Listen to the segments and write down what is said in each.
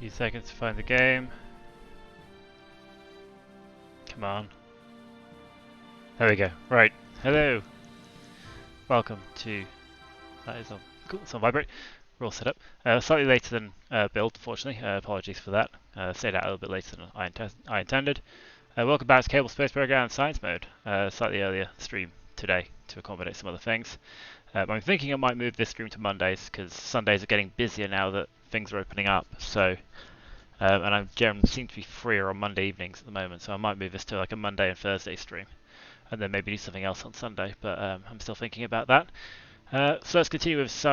Few seconds to find the game. Come on. There we go. Right. Hello. Welcome to. That is on. Cool. It's on vibrate. We're all set up. Slightly later than build, unfortunately. Apologies for that. Stayed out a little bit later than I intended. Welcome back to Kerbal Space Program Science Mode. Slightly earlier stream today to accommodate some other things. I'm thinking I might move this stream to Mondays because Sundays are getting busier now that things are opening up. So, and I generally seem to be freer on Monday evenings at the moment. So I might move this to like a Monday and Thursday stream, and then maybe do something else on Sunday. But I'm still thinking about that. So let's continue with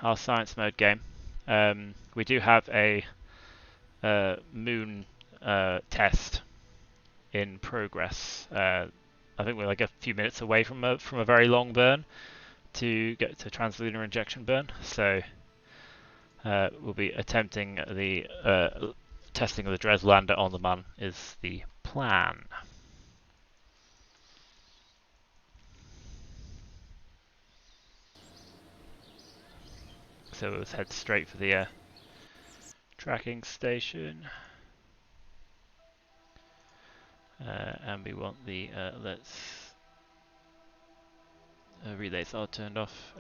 our science mode game. We do have a moon test in progress. I think we're like a few minutes away from a very long burn to get to translunar injection burn. So we'll be attempting the testing of the Dres lander on the Mun is the plan. So let's head straight for the tracking station. And we want the relays are turned off.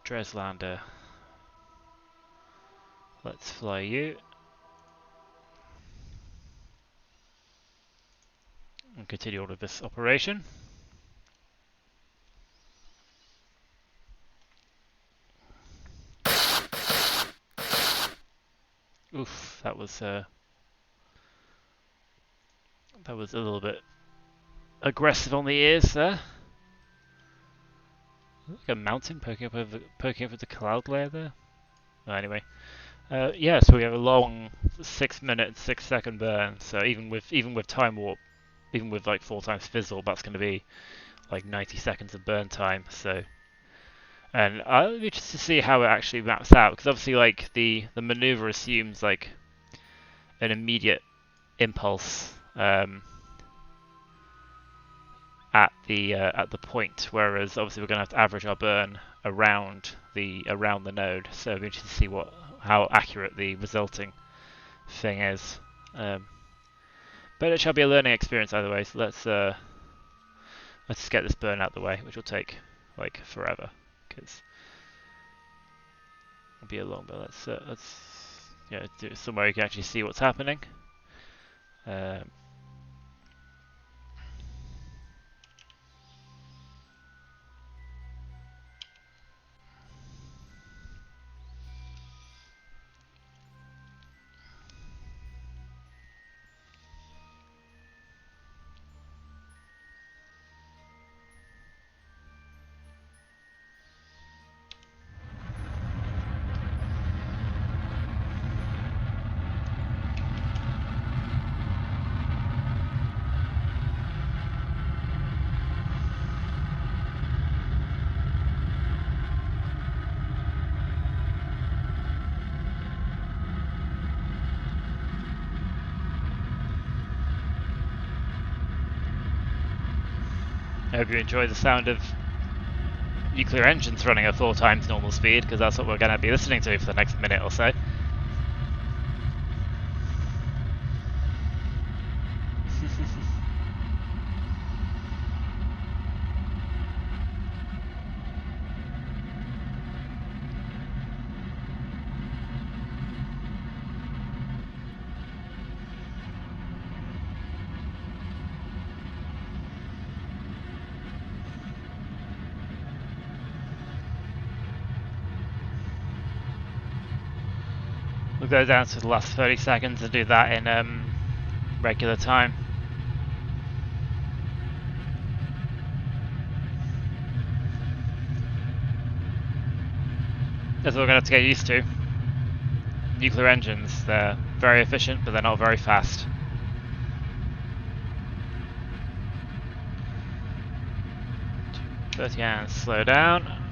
Dres lander. Let's fly you. And continue all of this operation. Oof, that was a little bit aggressive on the ears there. Like a mountain poking up over the cloud layer there. Anyway, yeah. So we have a long 6 minute and 6 second burn. So even with time warp, even with like 4 times fizzle, that's going to be like 90 seconds of burn time. So, and I'll be interested to see how it actually maps out because obviously like the maneuver assumes like an immediate impulse at the point, whereas obviously we're going to have to average our burn around the node. So it'll be interesting to see how accurate the resulting thing is. But it shall be a learning experience either way. So let's just get this burn out the way, which will take like forever because it'll be a long burn. Let's do it somewhere you can actually see what's happening. I hope you enjoy the sound of nuclear engines running at 4 times normal speed, because that's what we're going to be listening to for the next minute or so. We'll go down to the last 30 seconds and do that in regular time. That's what we're going to have to get used to. Nuclear engines, they're very efficient, but they're not very fast. And slow down.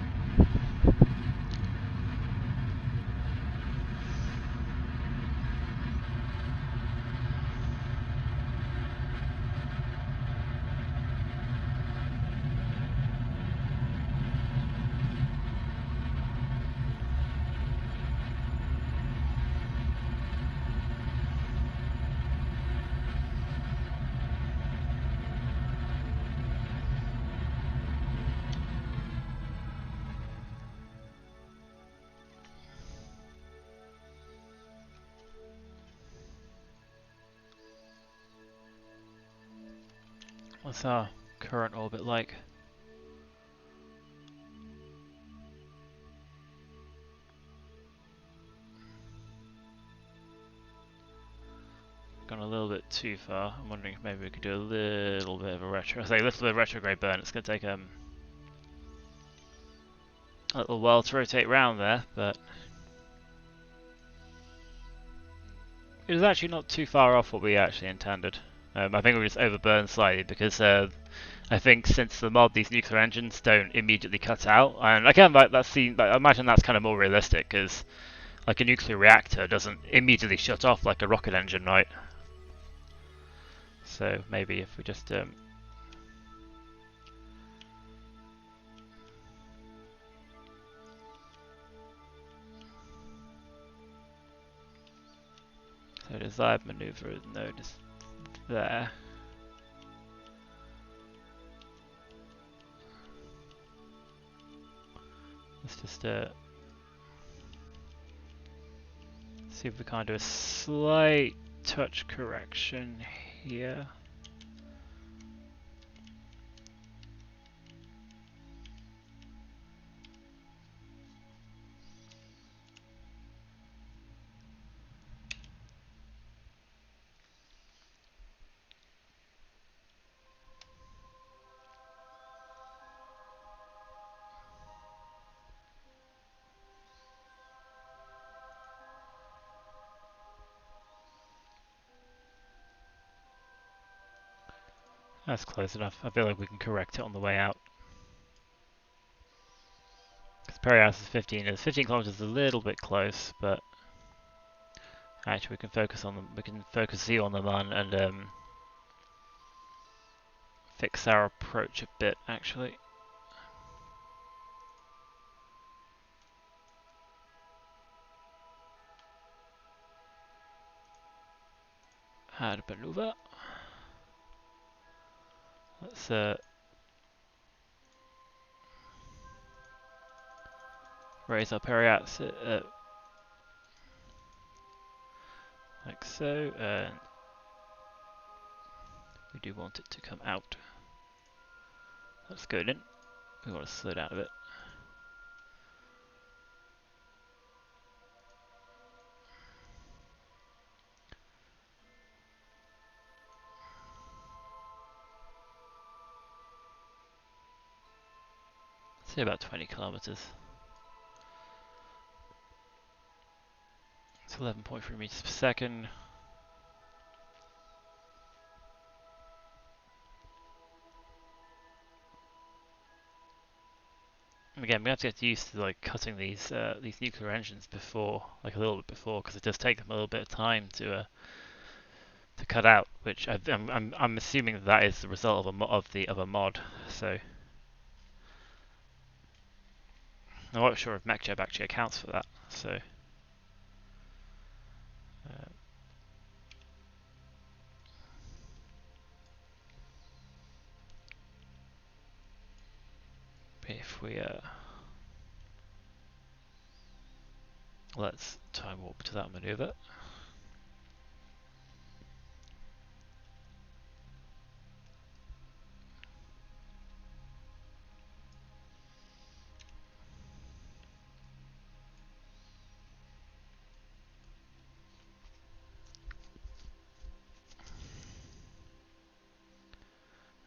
What's our current orbit like? Gone a little bit too far. I'm wondering if maybe we could do a little bit of a retro. I say a little bit of retrograde burn. It's going to take a little while to rotate round there, but it was actually not too far off what we actually intended. I think we just overburned slightly because I think since the mod, these nuclear engines don't immediately cut out, and again, like that scene, I imagine that's kind of more realistic because like a nuclear reactor doesn't immediately shut off like a rocket engine, right? So maybe if we just so desired maneuver node is there. Let's just see if we can't do a slight touch correction here. That's close enough. I feel like we can correct it on the way out. Because Parallax is 15. 15 kilometers is a little bit close, but actually we can focus on them. We can focus Z on them and fix our approach a bit. Actually, how to maneuver. Let's raise our Parallax like so, and we do want it to come out. That's good in. We want to slow down a bit. Say about 20 kilometers. It's 11.3 meters per second. Again, we have to get used to like cutting these nuclear engines before, like a little bit before, because it does take them a little bit of time to cut out. Which I'm assuming that is the result of a mod. So I'm not sure if MechJeb actually accounts for that. So if we let's time warp to that maneuver.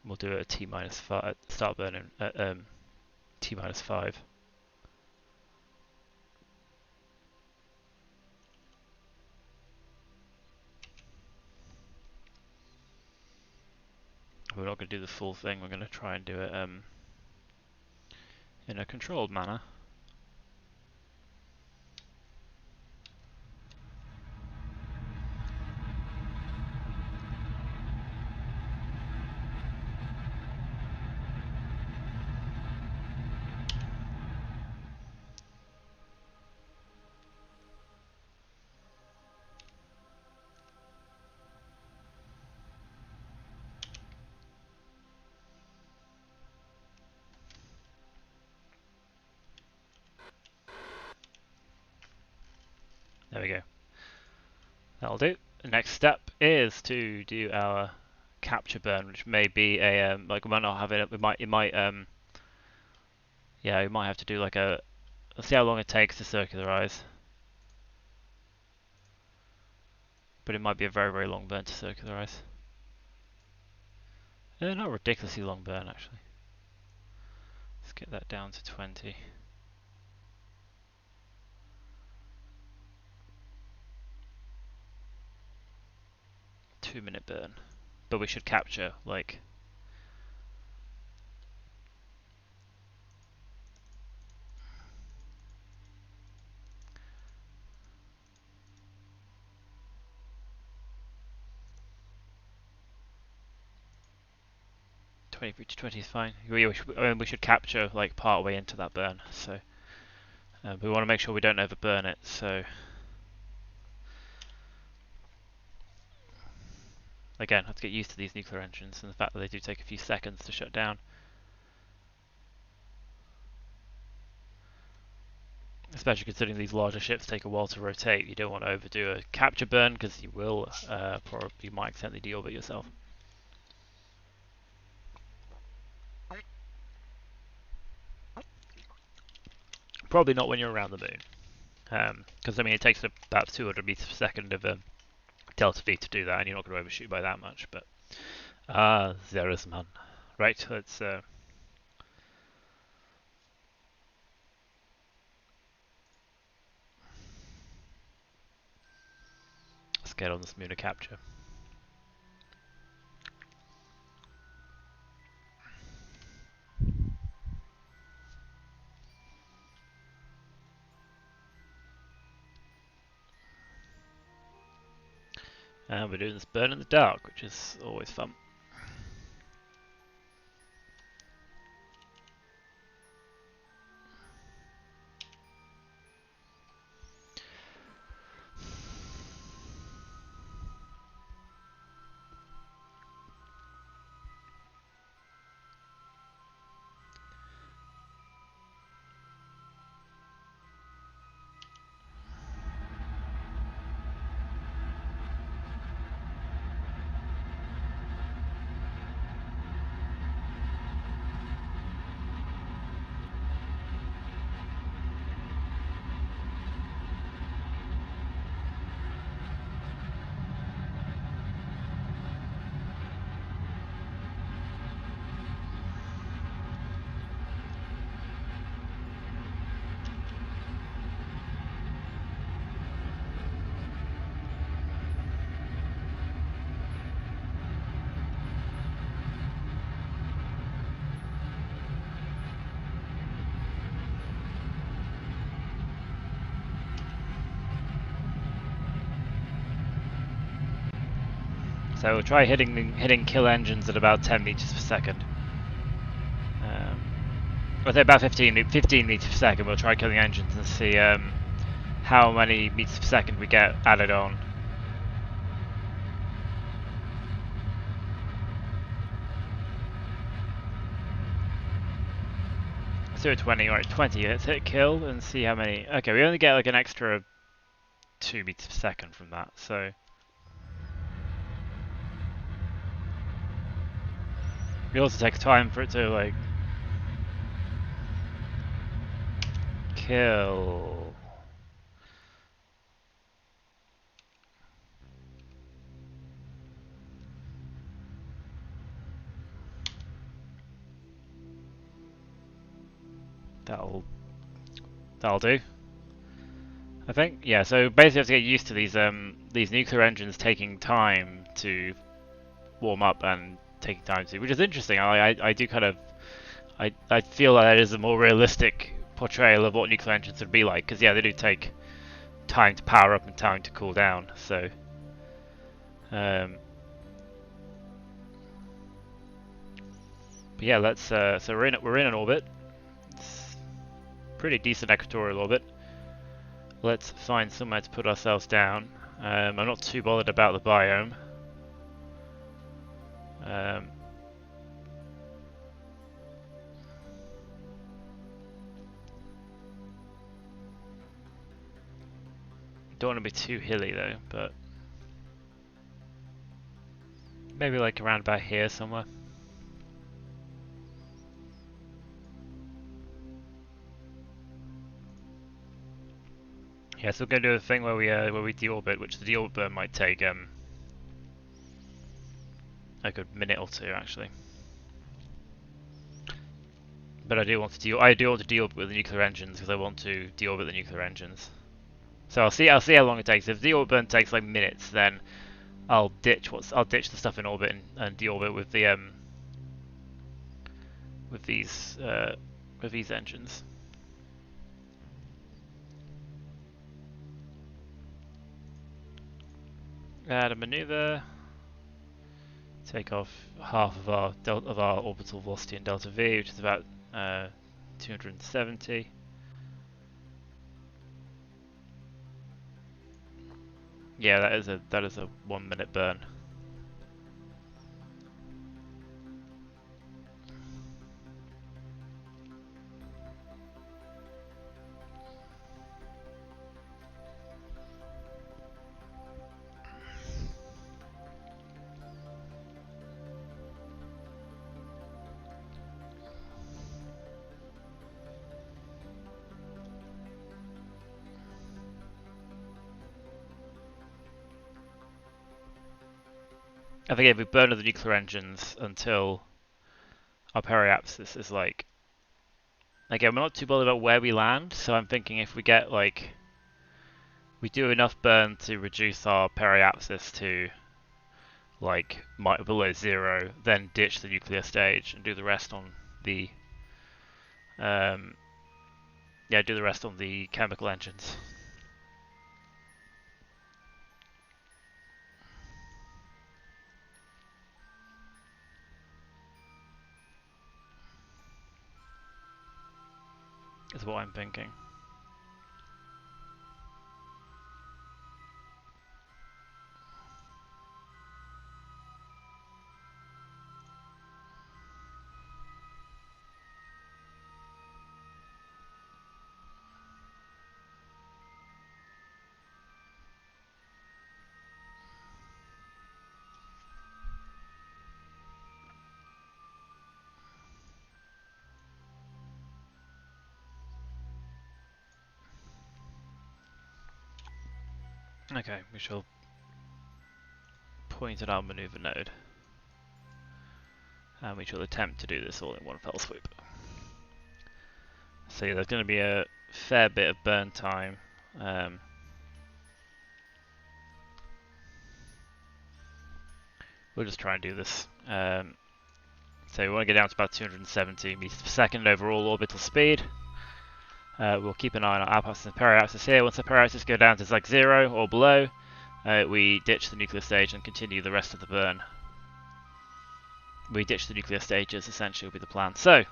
We'll do it at T-5, start burning at T-5. We're not going to do the full thing, we're going to try and do it in a controlled manner. There we go. That'll do. The next step is to do our capture burn, which may be a like we might not have it. Yeah, we might have to do like a. Let's see how long it takes to circularize. But it might be a very, very long burn to circularize. Not a ridiculously long burn, actually. Let's get that down to 20. Two-minute burn. But we should capture, like... 23 to 20 is fine. We should capture like part way into that burn, so we want to make sure we don't overburn it. So again, have to get used to these nuclear engines and the fact that they do take a few seconds to shut down, especially considering these larger ships take a while to rotate. You don't want to overdo a capture burn because you will you might accidentally deorbit yourself. Probably not when you're around the moon, because I mean it takes about 200 meters per second of delta V to do that, and you're not going to overshoot by that much. But there's man. Right, let's get on this Munar capture. And we're doing this burn in the dark, which is always fun. So we'll try hitting kill engines at about 10 meters per second. Well, say about 15 meters per second. We'll try killing engines and see how many meters per second we get added on. So 20, alright, 20. Let's hit kill and see how many. Okay, we only get like an extra 2 meters per second from that. So. It also takes time for it to like kill. That'll do. I think, yeah. So basically, you have to get used to these nuclear engines taking time to warm up and taking time to, which is interesting. I do kind of, I feel that is a more realistic portrayal of what nuclear engines would be like, because yeah, they do take time to power up and time to cool down. So, but yeah, let's. So we're in an orbit. It's pretty decent equatorial orbit. Let's find somewhere to put ourselves down. I'm not too bothered about the biome. Don't want to be too hilly though, but Maybe like around about here somewhere. Yeah, so we're going to do a thing where we deorbit, which the deorbit burn might take a good minute or two actually. But I do want to deorbit with the nuclear engines because I want to deorbit the nuclear engines. So I'll see how long it takes. If the deorbit burn takes like minutes, then I'll ditch the stuff in orbit and deorbit with the with these engines. Add a maneuver. Take off half of our orbital velocity in delta V, which is about 270. Yeah, that is a 1 minute burn. I think if we burn the nuclear engines until our periapsis is like... Again, we're not too bothered about where we land, so I'm thinking if we get like... We do enough burn to reduce our periapsis to like below 0, then ditch the nuclear stage and do the rest on the... yeah, do the rest on the chemical engines. Is what I'm thinking. Okay, we shall point at our maneuver node. And we shall attempt to do this all in one fell swoop. So yeah, there's going to be a fair bit of burn time. We'll just try and do this. So we want to get down to about 270 meters per second overall orbital speed. We'll keep an eye on our apoapsis and periapsis here. Once the periapsis go down to like 0 or below, we ditch the nuclear stage and continue the rest of the burn. We ditch the nuclear stages, essentially, will be the plan. So,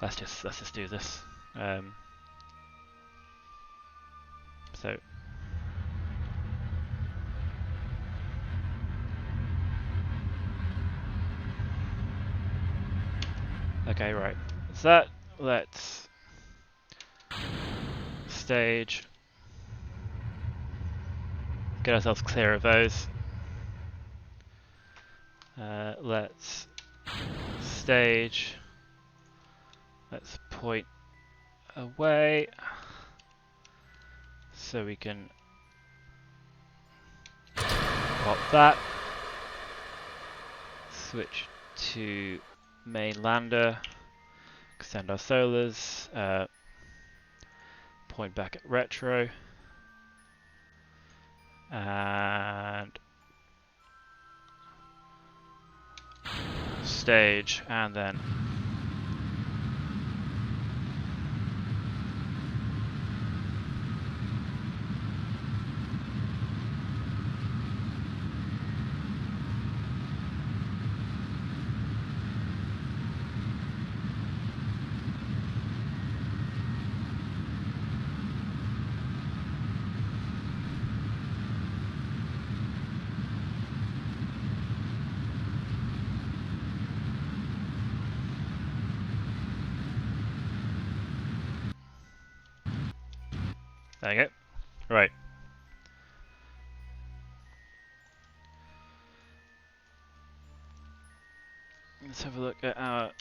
let's just do this. Okay, right. So let's stage. Get ourselves clear of those. Let's stage. Let's point away so we can pop that. Switch to main lander. Extend our solars. Point back at retro. And stage, and then There you go. Right. Let's have a look at our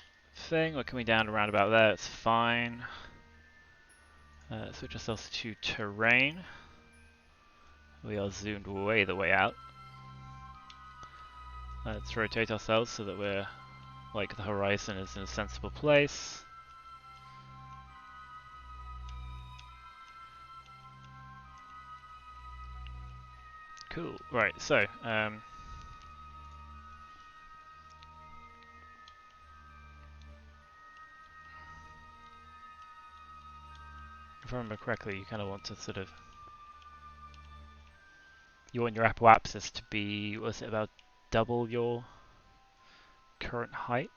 thing. We're coming down around about there. It's fine. Switch ourselves to terrain. We are zoomed way the way out. Let's rotate ourselves so that we're like the horizon is in a sensible place. Cool. Right. So. If I remember correctly, you kind of want to sort of. You want your apoapsis to be, was it about double your current height?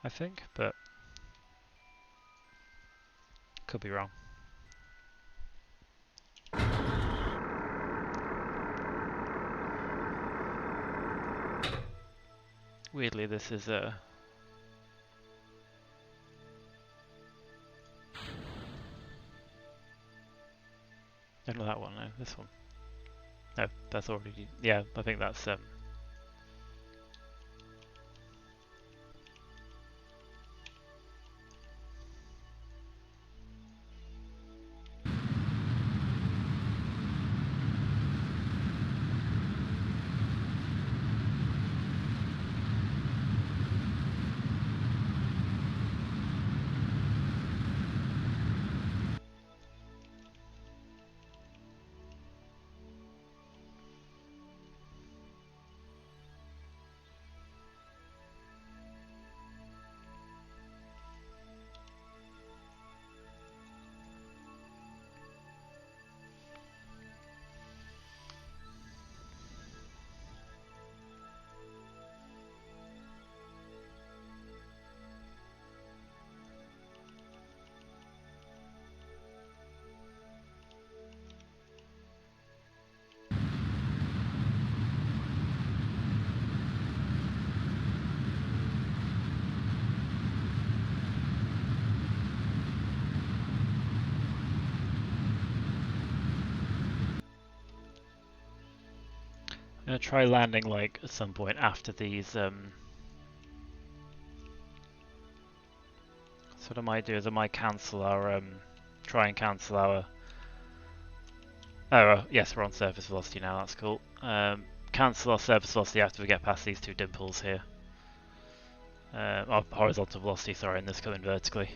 I think, but could be wrong. Weirdly, this is a. Don't know that one, no, this one. No, that's already. Yeah, I think that's. I'm gonna try landing like at some point after these. So what I might do is I might cancel our try and cancel our. Oh yes, we're on surface velocity now. That's cool. Cancel our surface velocity after we get past these two dimples here. Our horizontal velocity, sorry, and this coming vertically.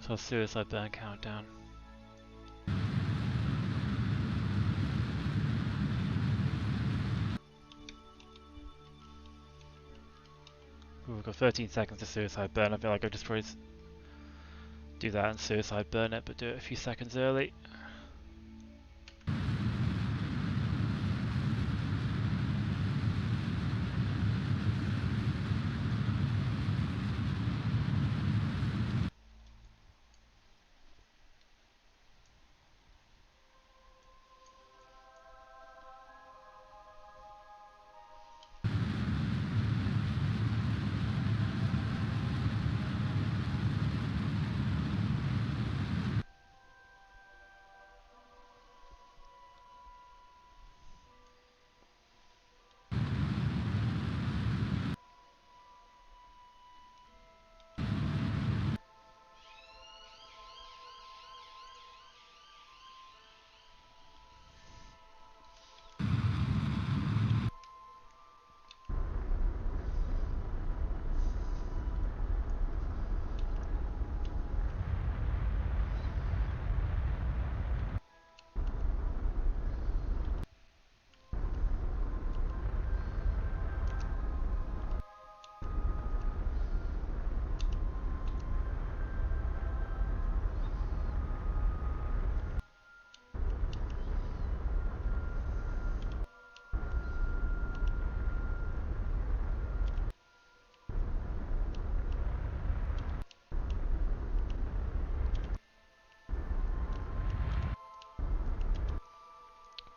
So suicide burn countdown. Ooh, we've got 13 seconds to suicide burn. I feel like I just probably do that and suicide burn it, but do it a few seconds early.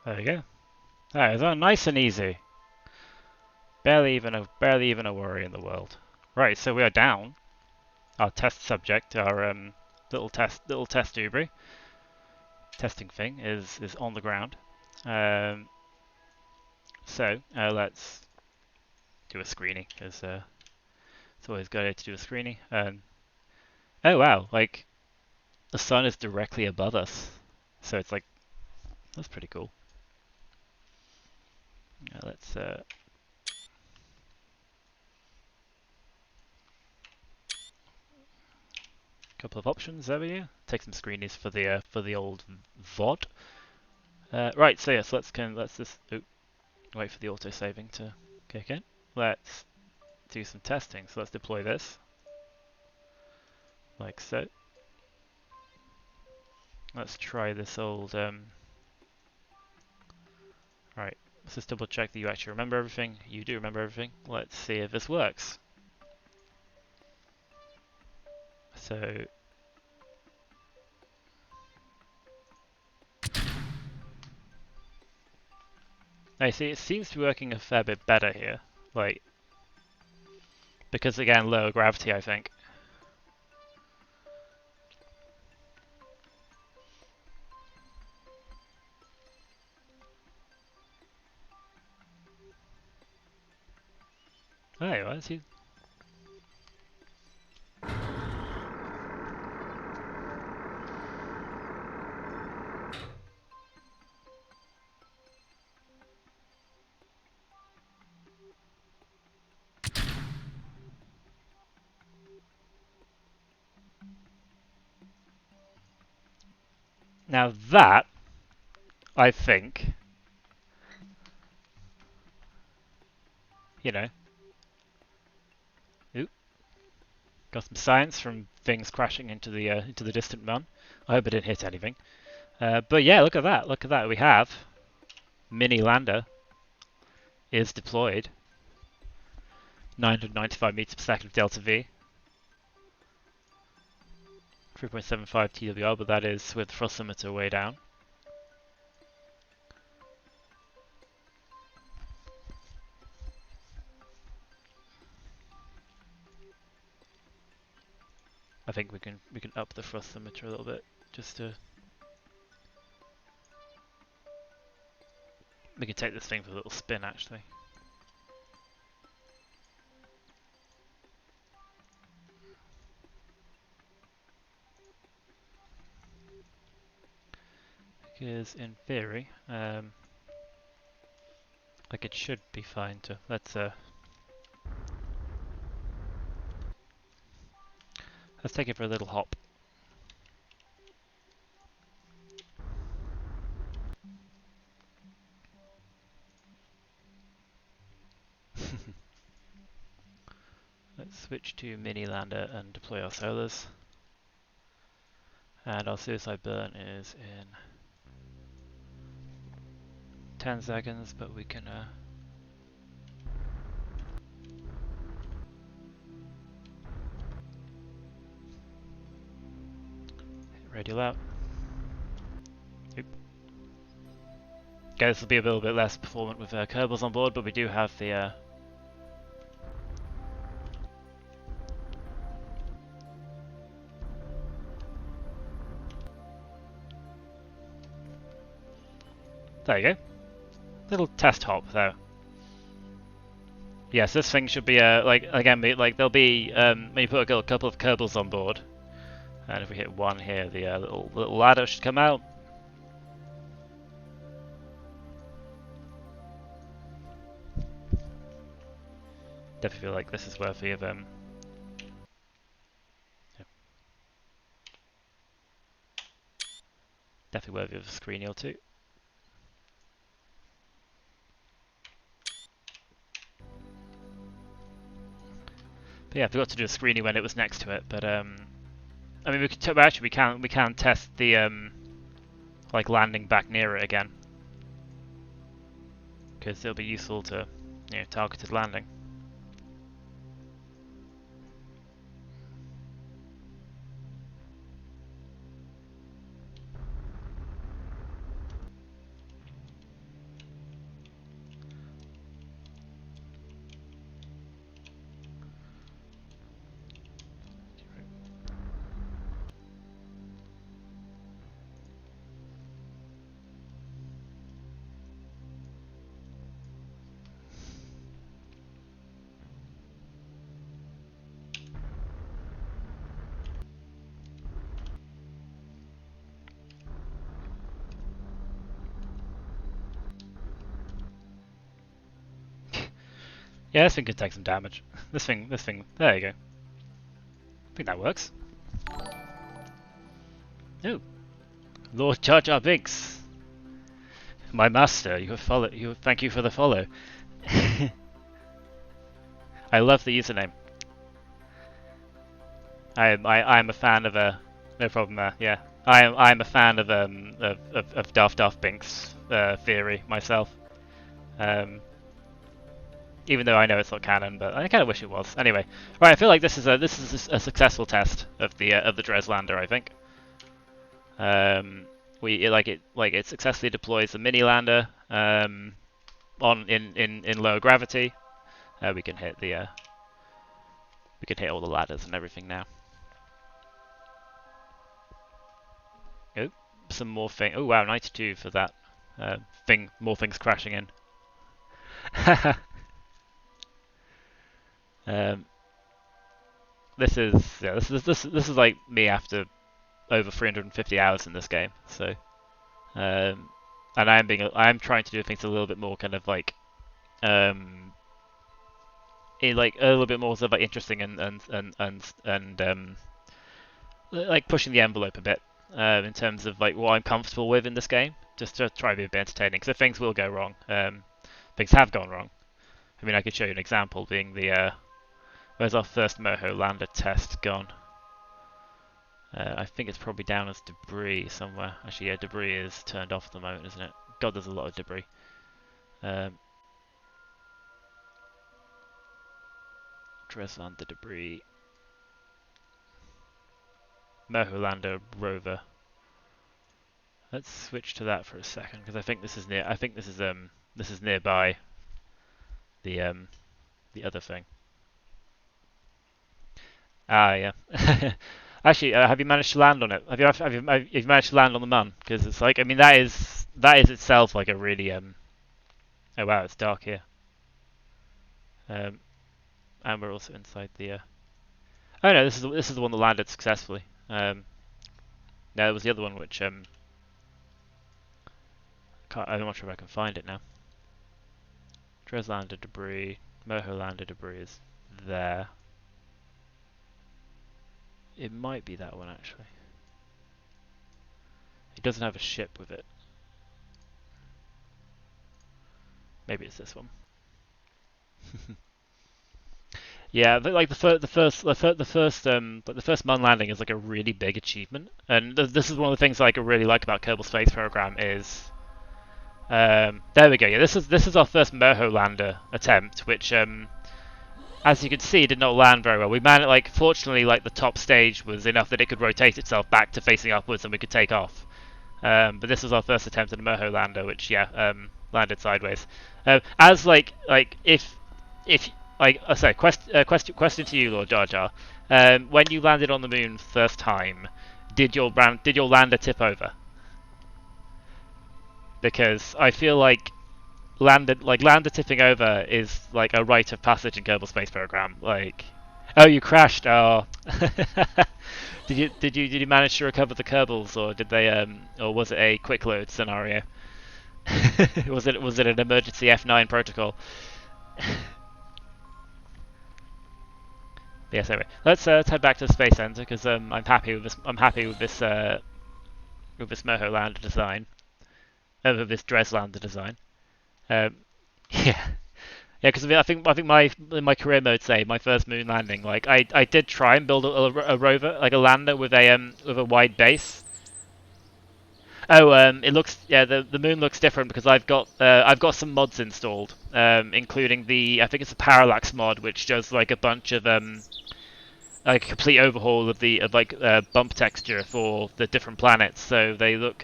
There we go. That is nice and easy. Barely even a worry in the world. Right, so we are down. Our test subject, our little test debris testing thing is on the ground. So let's do a screening because it's always a good idea to do a screening. Oh wow, like the sun is directly above us, so it's like that's pretty cool. Let's couple of options over here. Take some screenies for the old VOD. Right, so yes, let's just wait for the auto saving to kick in. Let's do some testing. So let's deploy this like so. Let's try this old. Right, let's just double check that you actually remember everything. You do remember everything. Let's see if this works. So. I see it seems to be working a fair bit better here. Like, because again, lower gravity, I think. Hey, why is he? Now that, I think, you know, oop, got some science from things crashing into the distant moon. I hope it didn't hit anything. But yeah, look at that. Look at that. We have mini lander is deployed. 995 meters per second of delta V. 3.75 TWR, but that is with the thrust limiter way down. I think we can up the thrust limiter a little bit just to. We can take this thing for a little spin actually. Because in theory, like it should be fine to let's take it for a little hop. Let's switch to mini lander and deploy our solars. And our suicide burn is in 10 seconds, but we can hit radial out. Oop. Okay, this will be a little bit less performant with Kerbals on board, but we do have the there you go. Little test hop though. Yes, this thing should be like again, like there'll be when you put a couple of Kerbals on board, and if we hit one here, the little ladder should come out. Definitely feel like this is worthy of yeah. Definitely worthy of a screen or two. But yeah, I forgot to do a screeny when it was next to it. But I mean, we can test the like landing back near it again, because it'll be useful to targeted landing. Yeah, this thing could take some damage. This thing, there you go. I think that works. Oh, Lord Jar Jar Binks, my master. You have followed. Thank you for the follow. I love the username. I'm a fan of no problem there. Yeah, I'm a fan of Daft Binks theory myself. Even though I know it's not canon, but I kind of wish it was. Anyway, right. I feel like this is a successful test of the Dres lander. I think. It successfully deploys the mini lander in low gravity. We can hit all the ladders and everything now. Oh, some more thing. Oh wow, 92 for that thing. More things crashing in. This is like me after over 350 hours in this game. So, and I'm trying to do things a little bit more kind of like a little bit more sort of like interesting and like pushing the envelope a bit in terms of like what I'm comfortable with in this game, just to try to be a bit entertaining. So things will go wrong. Things have gone wrong. I mean, I could show you an example, being the where's our first Moho lander test gone? I think it's probably down as debris somewhere. Actually, yeah, debris is turned off at the moment, isn't it? God, there's a lot of debris. Dres lander debris. Moho lander rover. Let's switch to that for a second because I think this is near. I think this is nearby the other thing. Ah, yeah. Actually, have you managed to land on it? Have you managed to land on the Mun? Because it's like, I mean, that is itself like a really Oh wow, it's dark here. And we're also inside the. Oh no, this is the one that landed successfully. No, there was the other one which I'm not sure if I can find it now. Dres lander debris, Moho lander debris is there. It might be that one actually. It doesn't have a ship with it. Maybe it's this one. Yeah, like the first Mun landing is like a really big achievement, and this is one of the things like I really like about Kerbal Space Program is. There we go. Yeah, this is our first Moho lander attempt, which as you can see, did not land very well. We managed, like, fortunately, like the top stage was enough that it could rotate itself back to facing upwards, and we could take off. But this was our first attempt at a Moho lander, which landed sideways. As if like sorry, question to you, Lord Jar Jar. When you landed on the moon first time, did your lander tip over? Because I feel like lander tipping over is like a rite of passage in Kerbal Space Program. Like, oh, you crashed. Oh, did you manage to recover the Kerbals, or did they or was it a quick load scenario? was it an emergency F9 protocol? Yes, anyway, let's head back to the Space Center because I'm happy with this. I'm happy with this Moho lander design. With this Dres lander design. Yeah, yeah, because I think my career mode, say my first moon landing, like I did try and build a rover, like a lander with a wide base. Oh, it looks, yeah, the moon looks different because I've got some mods installed, including I think it's a Parallax mod, which does like a bunch of like a complete overhaul of bump texture for the different planets, so they look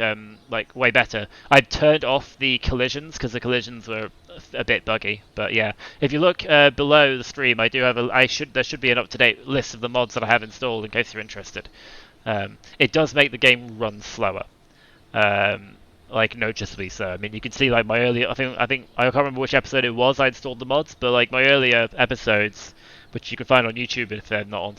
like way better. I've turned off the collisions because the collisions were a bit buggy, but yeah, if you look below the stream, I do have there should be an up-to-date list of the mods that I have installed in case you're interested. It does make the game run slower. Like noticeably so. I mean, you can see like my earlier. I think I can't remember which episode it was I installed the mods, but like my earlier episodes, which you can find on YouTube if they're not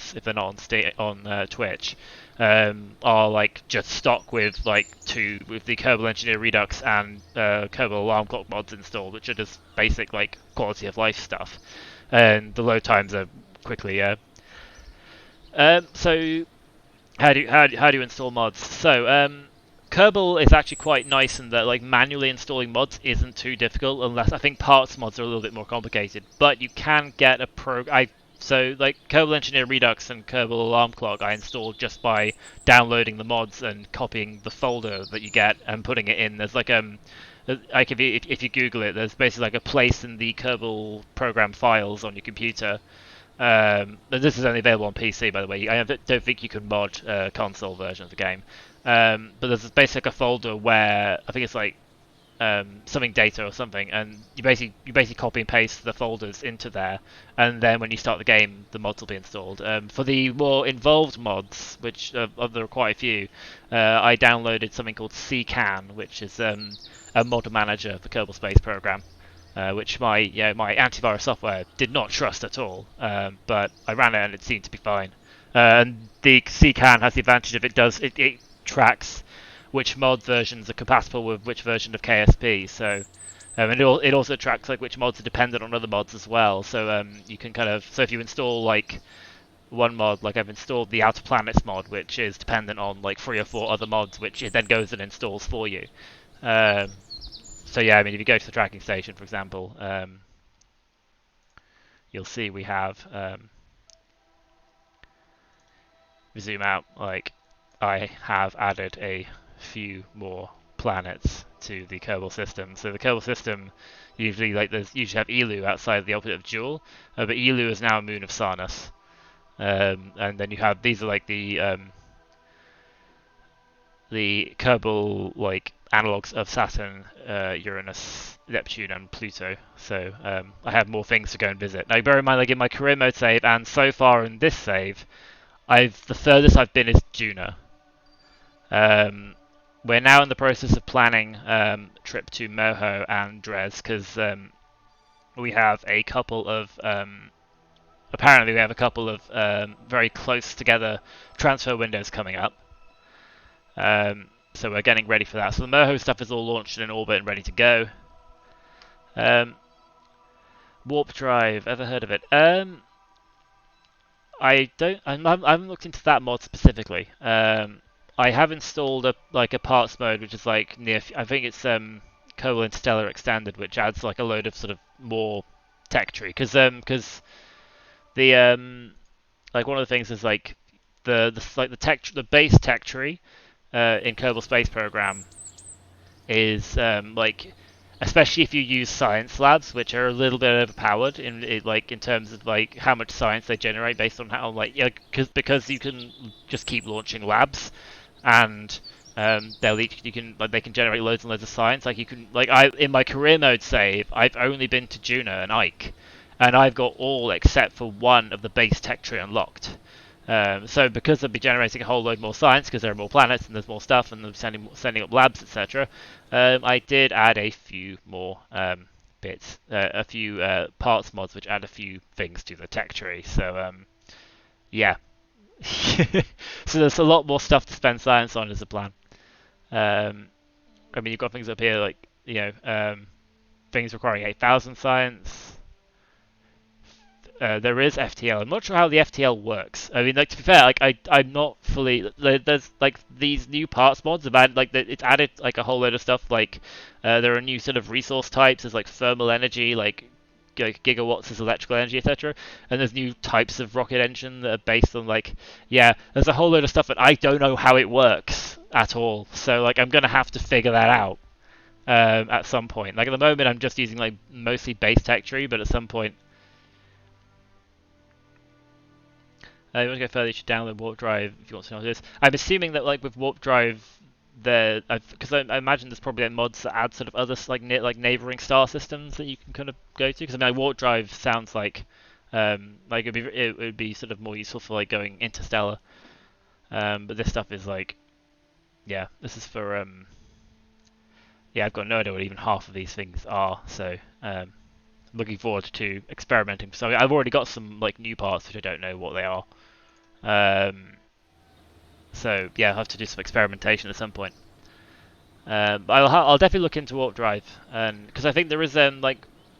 on Twitch, are like just stock with with the Kerbal Engineer Redux and Kerbal Alarm Clock mods installed, which are just basic like quality of life stuff. and the load times are quickly. So how do you install mods? So Kerbal is actually quite nice in that like manually installing mods isn't too difficult, unless I think parts mods are a little bit more complicated. But you can get a so like Kerbal Engineer Redux and Kerbal Alarm Clock I installed just by downloading the mods and copying the folder that you get and putting it in. There's like if you Google it, there's basically like a place in the Kerbal program files on your computer. But this is only available on PC, by the way. I don't think you can mod console version of the game. But there's basically a folder where I think it's like something data or something, and you basically copy and paste the folders into there, and then when you start the game, the mods will be installed. For the more involved mods, which there are quite a few, I downloaded something called CCAN, which is a mod manager for Kerbal Space Program. Which my antivirus software did not trust at all, but I ran it and it seemed to be fine. And the CCAN has the advantage of it tracks which mod versions are compatible with which version of KSP. So and it also tracks like which mods are dependent on other mods as well. So you can so if you install like one mod, like I've installed the Outer Planets mod, which is dependent on like 3 or 4 other mods, which it then goes and installs for you. So yeah, I mean, if you go to the tracking station, for example, you'll see we have, we zoom out, like, I have added a few more planets to the Kerbal system. So the Kerbal system, usually, like, there's usually have Elu outside the orbit of Jewel, but Elu is now a moon of Sarnus. And then you have, these are like the Kerbal like analogs of Saturn, Uranus, Neptune, and Pluto. So I have more things to go and visit. Now, bear in mind, like in my career mode save, and so far in this save, the furthest I've been is Juno. We're now in the process of planning a trip to Moho and Dres because we have a couple of apparently we have a couple of very close together transfer windows coming up. So we're getting ready for that. So the Moho stuff is all launched and in orbit and ready to go. Warp drive, ever heard of it? I haven't looked into that mod specifically. I have installed a parts mode, which is like I think it's Kerbal Interstellar Extended, which adds like a load of sort of more tech tree. Because the like one of the things is like the base tech tree in Kerbal Space Program is like, especially if you use science labs, which are a little bit overpowered in terms of like how much science they generate based on how because you can just keep launching labs, and they can generate loads and loads of science. Like you can in my career mode save, I've only been to Juno and Ike, and I've got all except for one of the base tech tree unlocked. So because they'll be generating a whole load more science because there are more planets and there's more stuff and they're sending up labs, etc. I did add a few more bits, a few parts mods which add a few things to the tech tree. So yeah, so there's a lot more stuff to spend science on as a plan. I mean, you've got things up here like things requiring 8,000 science. There is FTL. I'm not sure how the FTL works. I mean, like to be fair, like I'm not fully. There's like these new parts mods have added it's added like a whole load of stuff. Like there are new sort of resource types. There's like thermal energy, like gigawatts is electrical energy, etc. And there's new types of rocket engine that are based on there's a whole load of stuff that I don't know how it works at all. So like I'm gonna have to figure that out at some point. Like at the moment, I'm just using like mostly base tech tree, but at some point. You want to go further, you should download Warp Drive if you want to know what it is. I'm assuming that like with Warp Drive, because I imagine there's probably mods that add sort of other like neighboring star systems that you can kind of go to. Because I mean, like, Warp Drive sounds like it would be sort of more useful for like going interstellar. But this stuff is like, yeah, this is for yeah, I've got no idea what even half of these things are. So looking forward to experimenting. So I've already got some like new parts which I don't know what they are. So yeah, I'll have to do some experimentation at some point. But I'll definitely look into Warp Drive, because I think there is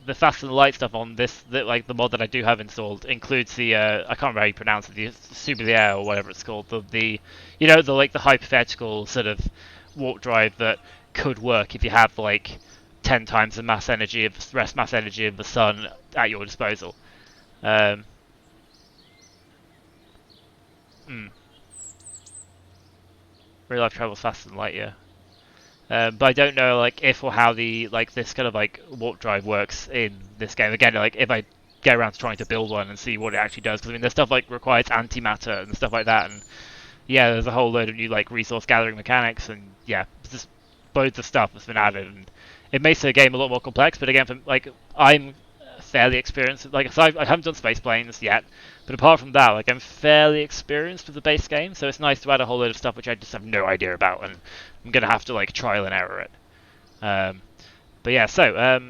the faster than light stuff on this, like the mod that I do have installed, includes the I can't remember how you pronounce it, the Super or whatever it's called, the you know, the like the hypothetical sort of warp drive that could work if you have like 10 times the mass energy of rest mass energy of the sun at your disposal. Mm. Real life travels faster than light, yeah. But I don't know like if or how the like this kind of like warp drive works in this game. Again, like if I get around to trying to build one and see what it actually does, because I mean there's stuff like requires antimatter and stuff like that, and yeah, there's a whole load of new like resource gathering mechanics, and yeah, just loads of stuff that's been added, and it makes the game a lot more complex. But again, from like I'm fairly experienced, like so I haven't done space planes yet, but apart from that, like I'm fairly experienced with the base game, so it's nice to add a whole load of stuff which I just have no idea about, and I'm gonna have to like trial and error it. But yeah, so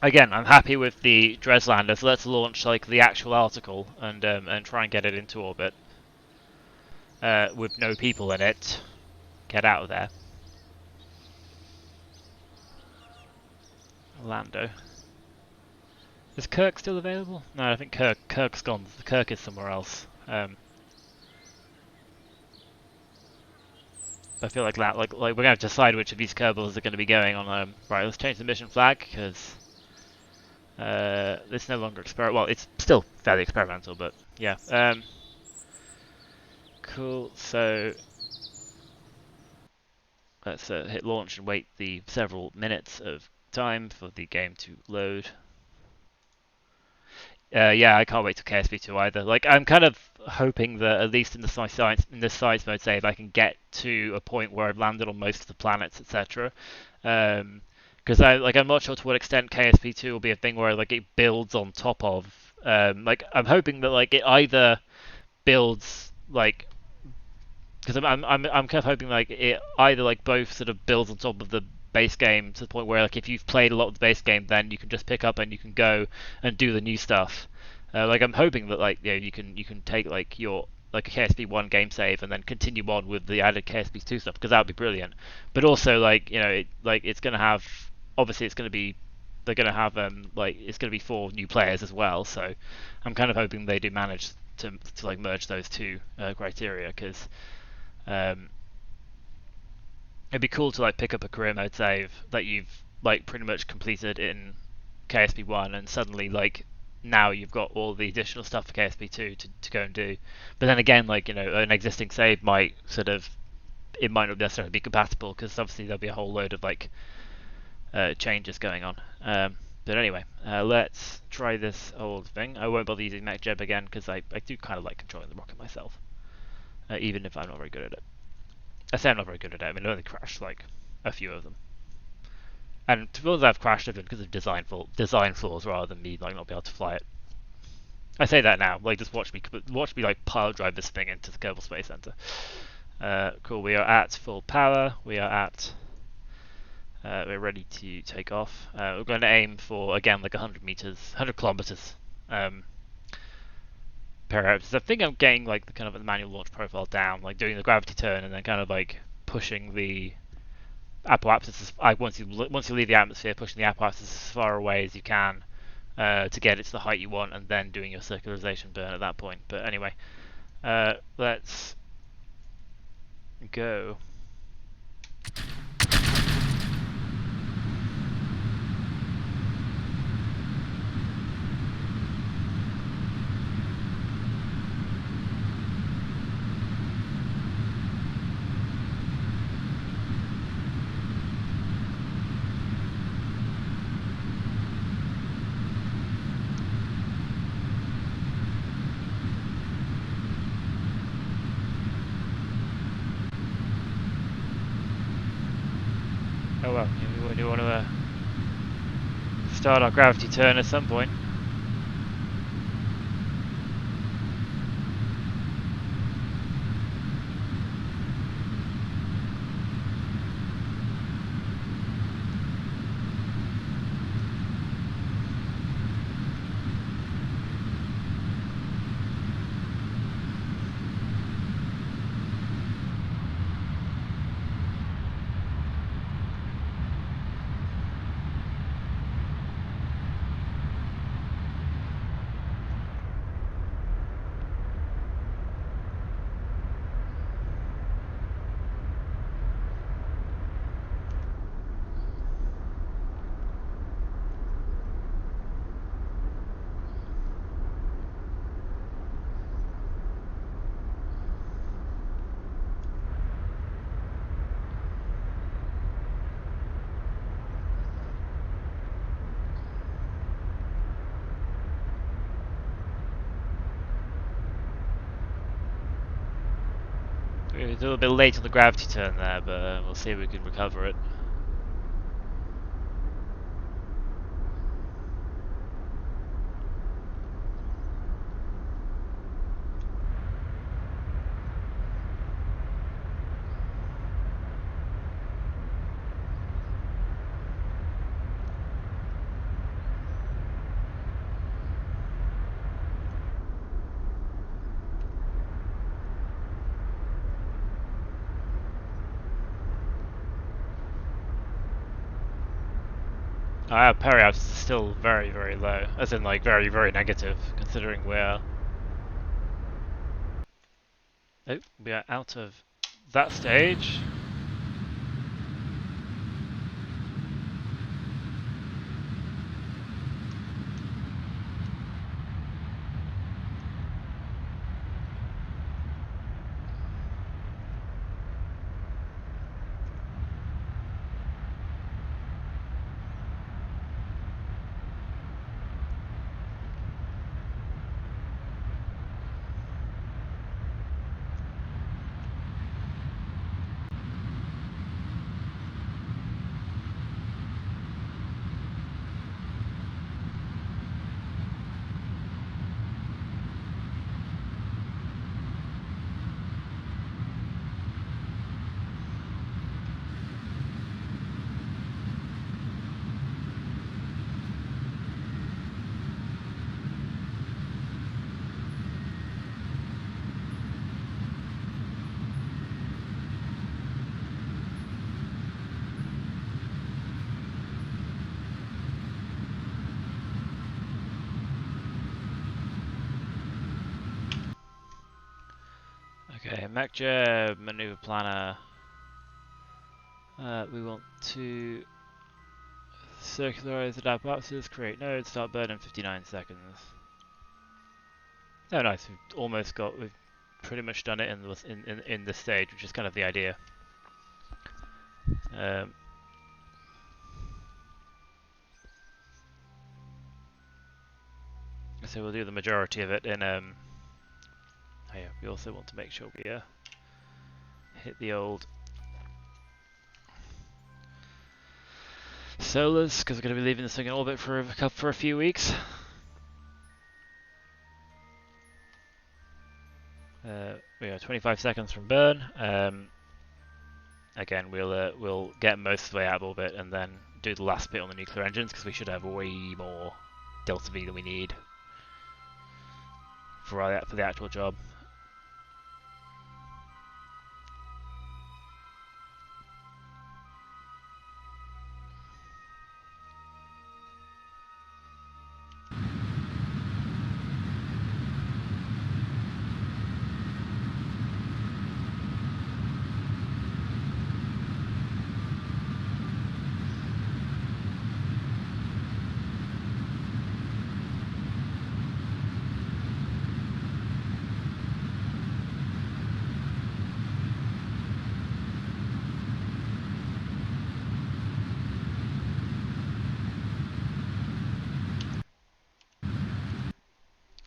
again, I'm happy with the Dres lander, so let's launch like the actual article and try and get it into orbit with no people in it. Get out of there. Lando. Is Kirk still available? No, I think Kirk's gone. Kirk is somewhere else. I feel like that, like we're gonna have to decide which of these Kerbals are going to be going on. Right, let's change the mission flag because it's no longer well, it's still fairly experimental, but yeah. Cool. So let's hit launch and wait the several minutes of time for the game to load. Yeah, I can't wait to KSP 2 either. Like, I'm kind of hoping that at least in the science mode save, I can get to a point where I've landed on most of the planets, etc. Because I'm not sure to what extent KSP 2 will be a thing where like it builds on top of. Like, I'm hoping that like it either builds like because I'm kind of hoping like it either like both sort of builds on top of the base game to the point where like if you've played a lot of the base game, then you can just pick up and you can go and do the new stuff. Like I'm hoping that like you can take like your like a KSP 1 game save and then continue on with the added KSP 2 stuff, because that would be brilliant. But also like it's gonna have, obviously it's gonna be, they're gonna have like it's gonna be for new players as well. So I'm kind of hoping they do manage to like merge those two criteria, because it'd be cool to like pick up a career mode save that you've like pretty much completed in KSP 1, and suddenly like now you've got all the additional stuff for KSP 2 to go and do. But then again, like an existing save might sort of, it might not necessarily be compatible, because obviously there'll be a whole load of like changes going on. But anyway, let's try this old thing. I won't bother using MechJeb again because I do kind of like controlling the rocket myself, even if I'm not very good at it. I say I'm not very good at it. I mean, I only crashed like a few of them, and to be honest, I've crashed them because of design flaws rather than me like not be able to fly it. I say that now, like just watch me like pile drive this thing into the Kerbal Space Center. Cool. We are at full power. We are at. We're ready to take off. We're going to aim for again like 100 kilometers. Perhaps I think I'm getting like the kind of the manual launch profile down, like doing the gravity turn and then kind of like pushing the apoapsis. Once you leave the atmosphere, pushing the apoapsis as far away as you can to get it to the height you want, and then doing your circularization burn at that point. But anyway, let's go. Oh well, we do want to start our gravity turn at some point. We're a little bit late on the gravity turn there, but we'll see if we can recover it. Our Parallax is still very, very low, as in like very, very negative, considering we're... Oh, we are out of that stage. Okay, MechJeb, maneuver planner. We want to circularize the data boxes, create nodes, start burn in 59 seconds. Oh nice, we've pretty much done it in this stage, which is kind of the idea. So we'll do the majority of it in oh yeah, we also want to make sure we hit the old solars, because we're going to be leaving this thing in orbit for a few weeks. We are 25 seconds from burn. Again, we'll get most of the way out of orbit and then do the last bit on the nuclear engines, because we should have way more delta V than we need for the actual job.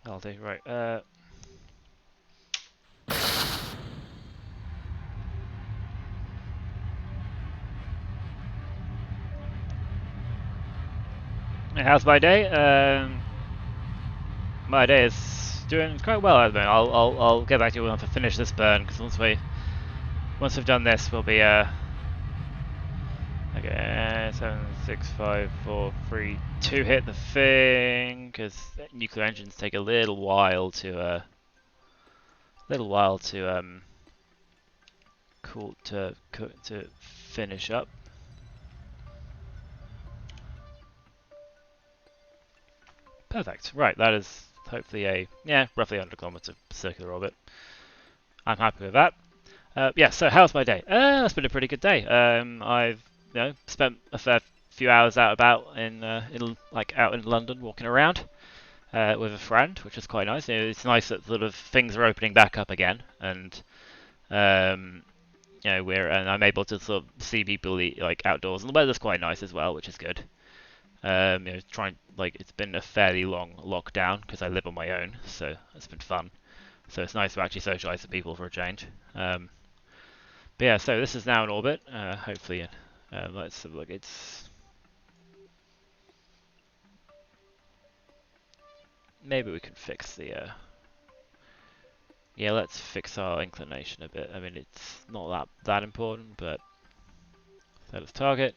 I'll do, right. How's my day? My day is doing quite well at the moment. I'll get back to you once I finish this burn, because once we've done this, we'll be okay. 7, 6, 5, 4, 3, 2. Hit the thing, because nuclear engines take a little while to cool to finish up. Perfect. Right, that is hopefully a roughly 100 kilometer circular orbit. I'm happy with that. Yeah. So how's my day? It's been a pretty good day. I've spent a fair few hours out in London walking around with a friend, which is quite nice. It's nice that sort of things are opening back up again, and I'm able to sort of see people like outdoors, and the weather's quite nice as well, which is good. It's been a fairly long lockdown because I live on my own, so it's been fun. So it's nice to actually socialise with people for a change. But yeah, so this is now in orbit. Hopefully, let's have a look. It's maybe we can fix the. Yeah, let's fix our inclination a bit. I mean, it's not that important, but set as target.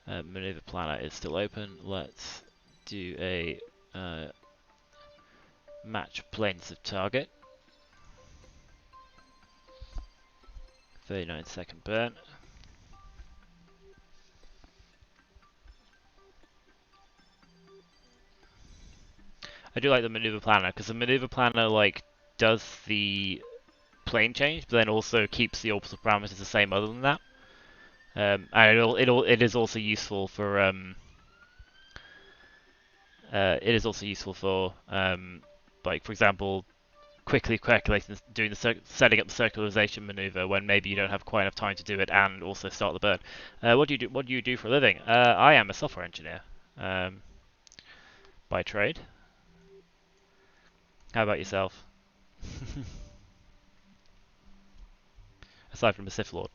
Maneuver planner is still open. Let's do a match planes of target. 39-second burn. I do like the maneuver planner because the maneuver planner like does the plane change, but then also keeps the orbital parameters the same other than that. And it is also useful for like for example, quickly calculating, doing the setting up the circularization maneuver when maybe you don't have quite enough time to do it, and also start the burn. What do you do? What do you do for a living? I am a software engineer by trade. How about yourself? Aside from a Sith Lord.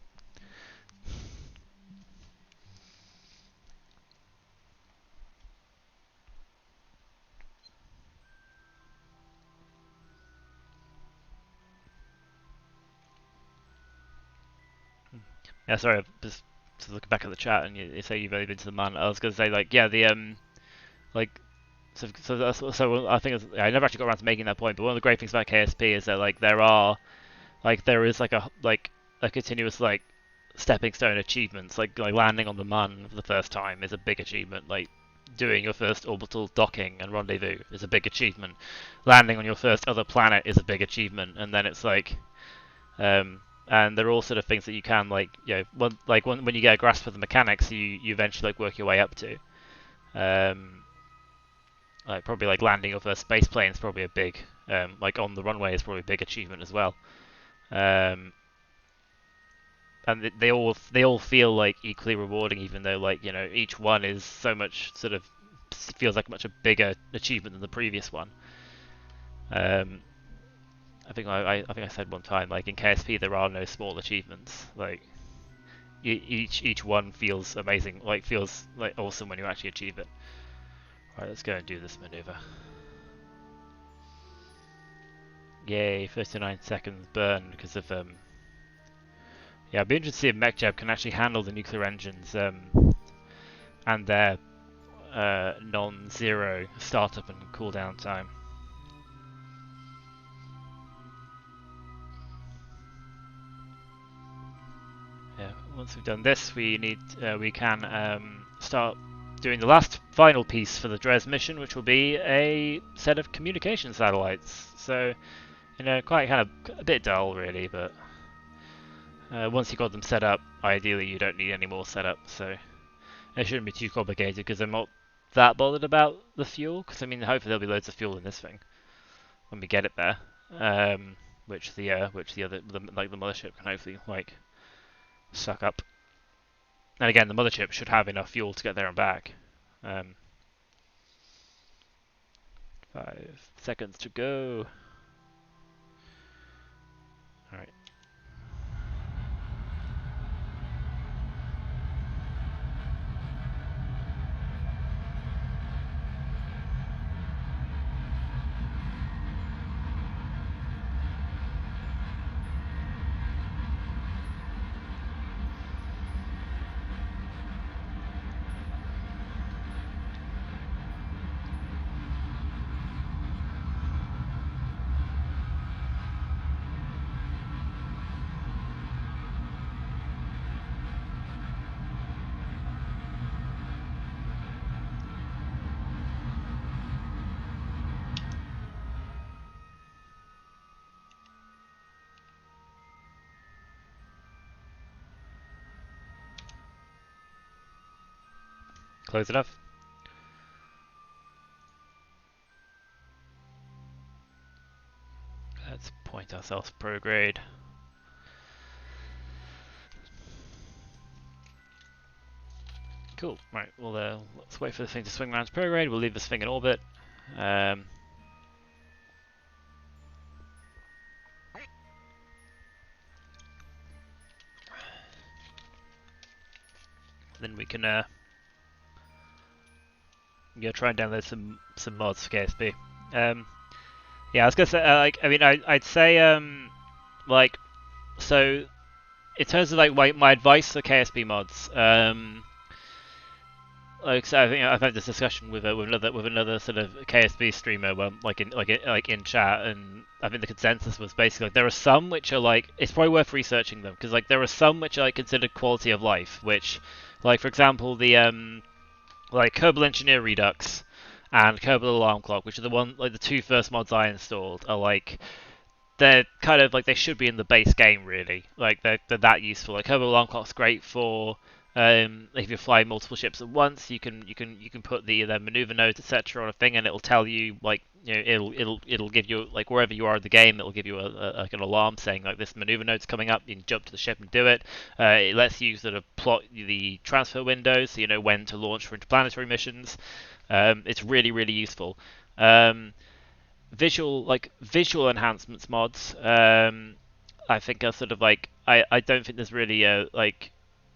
Yeah, sorry, just looking back at the chat, and you say you've only been to the man. I was going to say, like, yeah, like, so I think I never actually got around to making that point. But one of the great things about KSP is that like there is like a continuous like stepping stone achievements. Like landing on the man for the first time is a big achievement. Like doing your first orbital docking and rendezvous is a big achievement. Landing on your first other planet is a big achievement, and then it's like. And there are all sort of things that you can when you get a grasp of the mechanics, you eventually like work your way up to. Like probably like landing your first space plane is probably a big like on the runway is probably a big achievement as well. And they all feel like equally rewarding, even though like each one is so much sort of feels like much a bigger achievement than the previous one. I think I said one time, like in KSP there are no small achievements. Like each one feels amazing, like feels like awesome when you actually achieve it. Alright, let's go and do this maneuver. Yay, 39 seconds burn because of yeah, I'd be interested to see if MechJeb can actually handle the nuclear engines and their non-zero startup and cooldown time. Yeah, once we've done this, we can start doing the last final piece for the Dres mission, which will be a set of communication satellites. So, quite kind of a bit dull really, but once you've got them set up, ideally you don't need any more setup. So it shouldn't be too complicated because I'm not that bothered about the fuel. Because I mean, hopefully there'll be loads of fuel in this thing when we get it there, which the mothership can hopefully like suck up. And again, the mothership should have enough fuel to get there and back. 5 seconds to go. Alright. Close enough. Let's point ourselves prograde. Cool. Right. Well, let's wait for the thing to swing around to prograde. We'll leave this thing in orbit. then we can try and download some mods for KSP. Yeah, I was gonna say like I mean I'd say like so in terms of like my advice for KSP mods. Like so I think I've had this discussion with another sort of KSP streamer, like in chat, and I think the consensus was basically like there are some which are like it's probably worth researching them because like there are some which are like considered quality of life, which like for example the like Kerbal Engineer Redux and Kerbal Alarm Clock, which are the two first mods I installed, are like they're kind of like they should be in the base game really. Like they're that useful. Like Kerbal Alarm Clock's great for if you're flying multiple ships at once, you can put the maneuver nodes etc. on a thing, and it'll tell you like it'll give you like wherever you are in the game, it'll give you like an alarm saying like this maneuver node's coming up. You can jump to the ship and do it. It lets you sort of plot the transfer windows, so you know when to launch for interplanetary missions. It's really useful. Visual enhancements mods. I think are sort of like I don't think there's really like.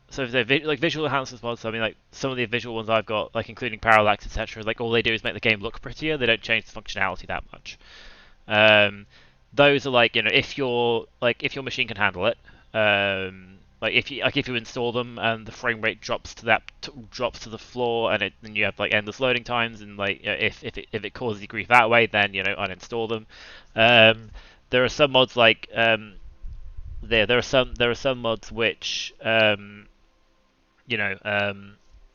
So if they're like visual enhancements mods, I mean like some of the visual ones I've got, like including Parallax, etc. Like all they do is make the game look prettier. They don't change the functionality that much. Those are like if your machine can handle it. If you install them and the frame rate drops to the floor and then you have like endless loading times and like if it causes you grief that way, then uninstall them. There are some mods like there are some mods which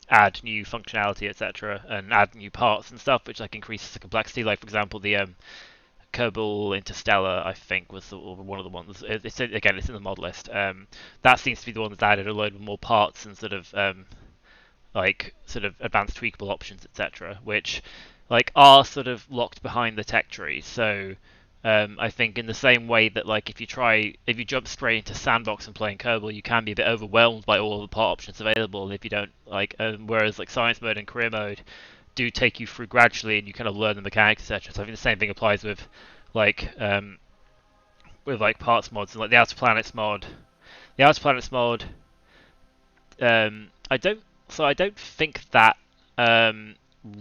add new functionality, etc., and add new parts and stuff, which like increases the complexity. Like for example, the Kerbal Interstellar, I think, was one of the ones. It's in the mod list. That seems to be the one that's added a load of more parts and sort of advanced tweakable options, etc., which like are sort of locked behind the tech tree. So I think in the same way that like if you jump straight into sandbox and playing Kerbal, you can be a bit overwhelmed by all of the part options available, and if you don't like, whereas like science mode and career mode do take you through gradually, and you kind of learn the mechanics, etc. So I think the same thing applies with like parts mods and like the Outer Planets mod. The Outer Planets mod, I don't think that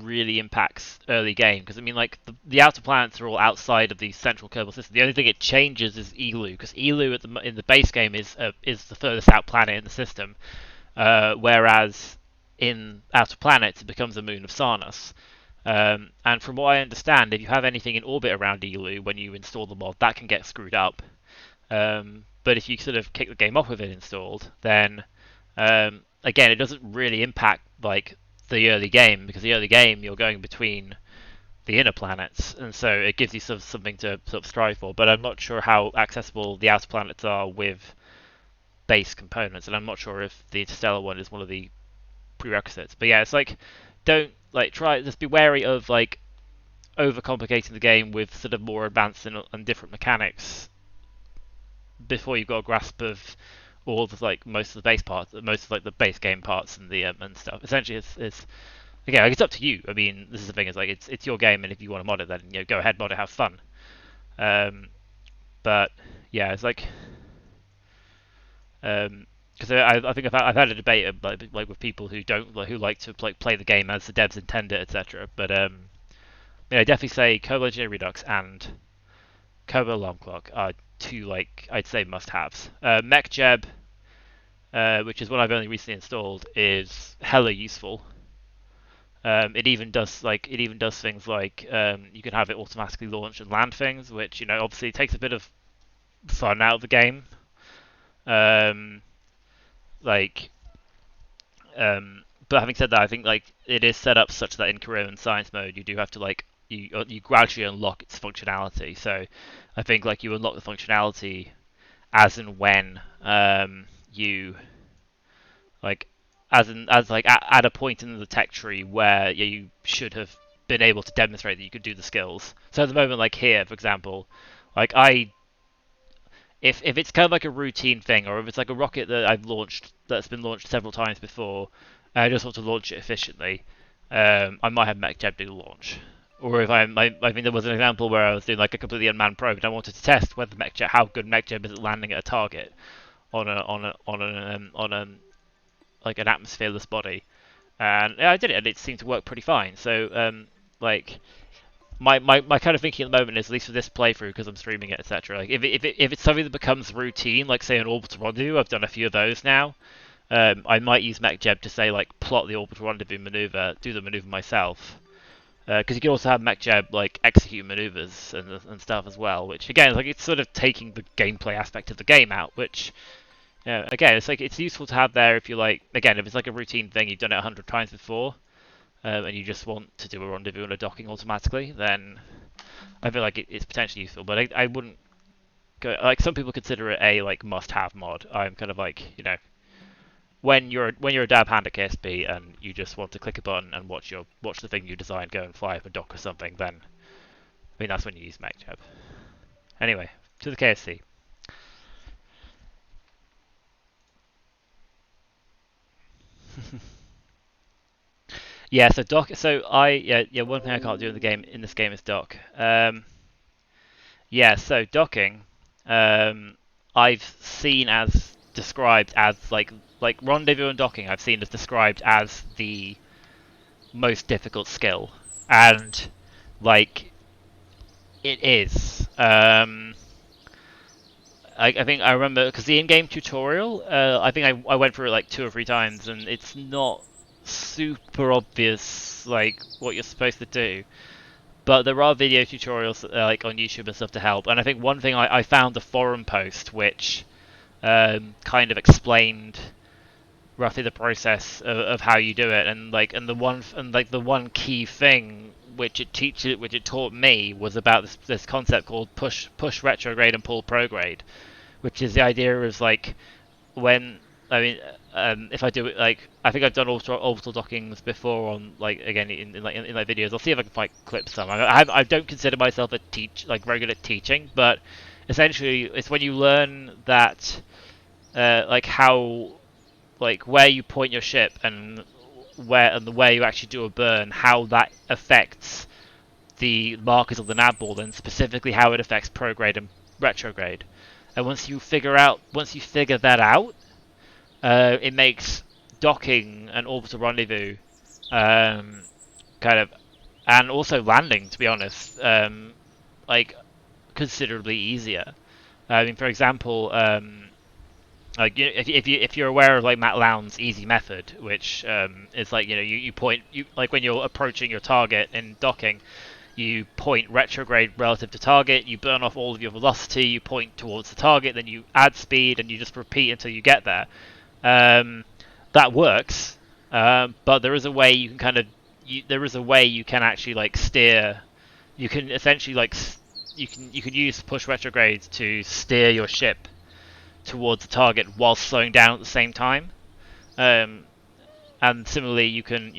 really impacts early game because I mean like the outer planets are all outside of the central Kerbal system. The only thing it changes is Elu, because Elu in the base game is the furthest out planet in the system, whereas in Outer Planets it becomes a moon of Sarnus. And from what I understand, if you have anything in orbit around Elu when you install the mod, that can get screwed up. But if you sort of kick the game off with it installed, then again it doesn't really impact like the early game, because the early game you're going between the inner planets, and so it gives you something to sort of strive for. But I'm not sure how accessible the outer planets are with base components, and I'm not sure if the Interstellar one is one of the prerequisites. But yeah, it's like don't like just be wary of like overcomplicating the game with sort of more advanced and different mechanics before you've got a grasp of all of like most of the base parts, most of like the base game parts and the and stuff. Essentially, it's again like, it's up to you. I mean, this is the thing. It's like it's your game, and if you want to mod it, then go ahead, mod it, have fun. But yeah, it's like because I think I've had a debate like with people who don't who like to play the game as the devs intend it, etc. But I definitely say Kerbal Engineer Redux and Kerbal Alarm Clock are two like I'd say must-haves. MechJeb, which is one I've only recently installed, is hella useful. It even does things like you can have it automatically launch and land things, which obviously takes a bit of fun out of the game. But having said that, I think like it is set up such that in career and science mode you do have to like you gradually unlock its functionality. So I think like you unlock the functionality as and when you like as at a point in the tech tree where you should have been able to demonstrate that you could do the skills. So at the moment, like here, for example, like if it's kind of like a routine thing, or if it's like a rocket that I've launched that's been launched several times before, and I just want to launch it efficiently, I might have MechJeb do the launch. Or if I mean, there was an example where I was doing like a completely unmanned probe, and I wanted to test whether how good MechJeb is at landing at a target on like an atmosphereless body, and yeah, I did it, and it seemed to work pretty fine. So like my kind of thinking at the moment is, at least for this playthrough, because I'm streaming it, etc. Like if it's something that becomes routine, like say an orbital rendezvous, I've done a few of those now. I might use MechJeb to say like plot the orbital rendezvous maneuver, do the maneuver myself. Because you can also have MechJeb like execute maneuvers and stuff as well, which again, like it's sort of taking the gameplay aspect of the game out, which again, it's like it's useful to have there if you like. Again, if it's like a routine thing you've done it 100 times before, and you just want to do a rendezvous and a docking automatically, then I feel like it's potentially useful. But I wouldn't go like some people consider it a like must-have mod. I'm kind of like, you know, when you're a dab hand at KSP and you just want to click a button and watch the thing you designed go and fly up a dock or something, then I mean that's when you use MechJeb. Anyway, to the KSC. Yeah, so dock. So one thing I can't do in this game is dock. Yeah, so docking, I've seen as described as like rendezvous and docking. I've seen as described as the most difficult skill, and like it is. I think I remember because the in-game tutorial. I think I went through it like 2 or 3 times, and it's not super obvious like what you're supposed to do. But there are video tutorials like on YouTube and stuff to help. And I think one thing I found a forum post which kind of explained roughly the process of how you do it, and the one key thing which it taught me was about this concept called push retrograde and pull prograde, which is the idea of like when I mean if I do it like I think I've done orbital dockings before on like again in like videos. I'll see if I can find clip some. I don't consider myself very good at teaching, but essentially it's when you learn that like how like where you point your ship and the way you actually do a burn, how that affects the markers of the nav ball, and specifically how it affects prograde and retrograde. And once you figure that out, it makes docking and orbital rendezvous kind of, and also landing, to be honest, like considerably easier. I mean, for example, like if you're aware of like Matt Lowndes' easy method, which is like you point like when you're approaching your target in docking, you point retrograde relative to target, you burn off all of your velocity, you point towards the target, then you add speed, and you just repeat until you get there. That works, but there is a way you can actually like steer. You can essentially like you can use push retrograde to steer your ship towards the target while slowing down at the same time. And similarly, you can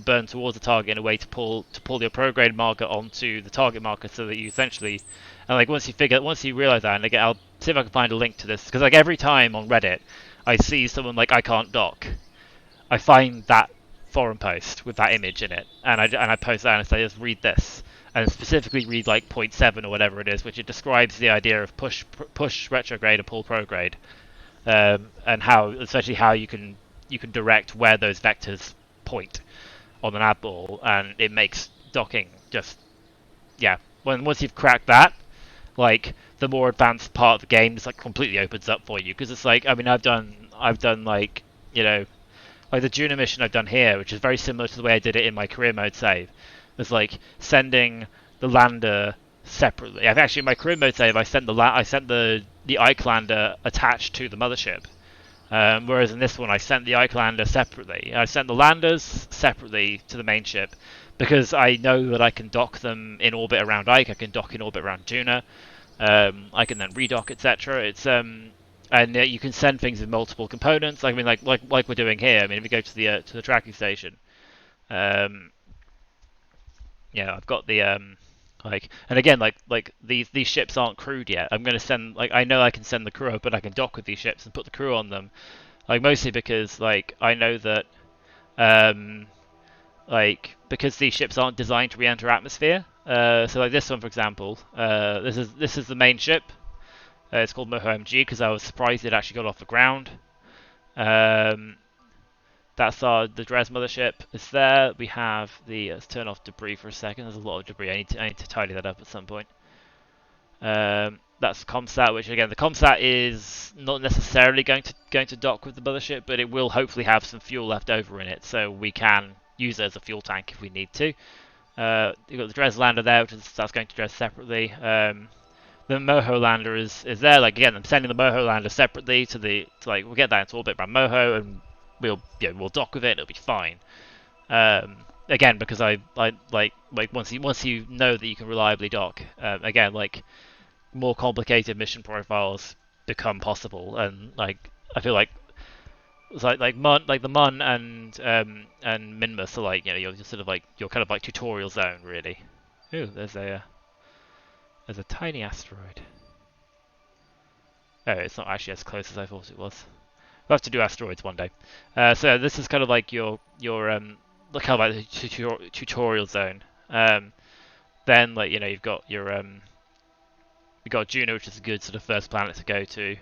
burn towards the target in a way to pull your prograde marker onto the target marker, so that you essentially, and like once you realize that, and again, I'll see if I can find a link to this, because like every time on Reddit I see someone like I can't dock, I find that forum post with that image in it, and I post that and I say, just read this, and specifically read like 0.7 or whatever it is, which it describes the idea of push retrograde and pull prograde, and how essentially how you can direct where those vectors point on the nav ball, and it makes docking just once you've cracked that, like the more advanced part of the game just like completely opens up for you, because it's like, I mean, I've done like like the Juno mission I've done here, which is very similar to the way I did it in my career mode save. It's like sending the lander separately. I've actually in my career mode save I sent the Ike lander attached to the mothership. Whereas in this one, I sent the Ike lander separately. I sent the landers separately to the main ship, because I know that I can dock them in orbit around Ike. I can dock in orbit around Juno. I can then redock, etc. It's and you can send things in multiple components. I mean, like we're doing here. I mean, if we go to the tracking station, yeah, I've got the like, and again, like these ships aren't crewed yet. I'm gonna send, like, I know I can send the crew up, but I can dock with these ships and put the crew on them, like mostly because like I know that like because these ships aren't designed to re-enter atmosphere. So like this one, for example, this is the main ship. It's called Moho MG because I was surprised it actually got off the ground. That's the Dres mothership. It's there. We have the let's turn off debris for a second. There's a lot of debris. I need to tidy that up at some point. That's ComSat, which again the ComSat is not necessarily going to dock with the mothership, but it will hopefully have some fuel left over in it, so we can use it as a fuel tank if we need to. You've got the Dres lander there, that's going to Dres separately. The Moho lander is there. Like again, I'm sending the Moho lander separately to we'll get that into orbit by Moho, and we'll dock with it. It'll be fine. Again, because I like once you know that you can reliably dock, again like more complicated mission profiles become possible, and like I feel like it's like the Mun and Minmus are like you're just sort of like you're kind of like tutorial zone really. Ooh, there's a tiny asteroid. Oh, it's not actually as close as I thought it was. We'll have to do asteroids one day. So this is kind of like your kind of like the tutorial zone. Then like you've got you've got Juno, which is a good sort of first planet to go to,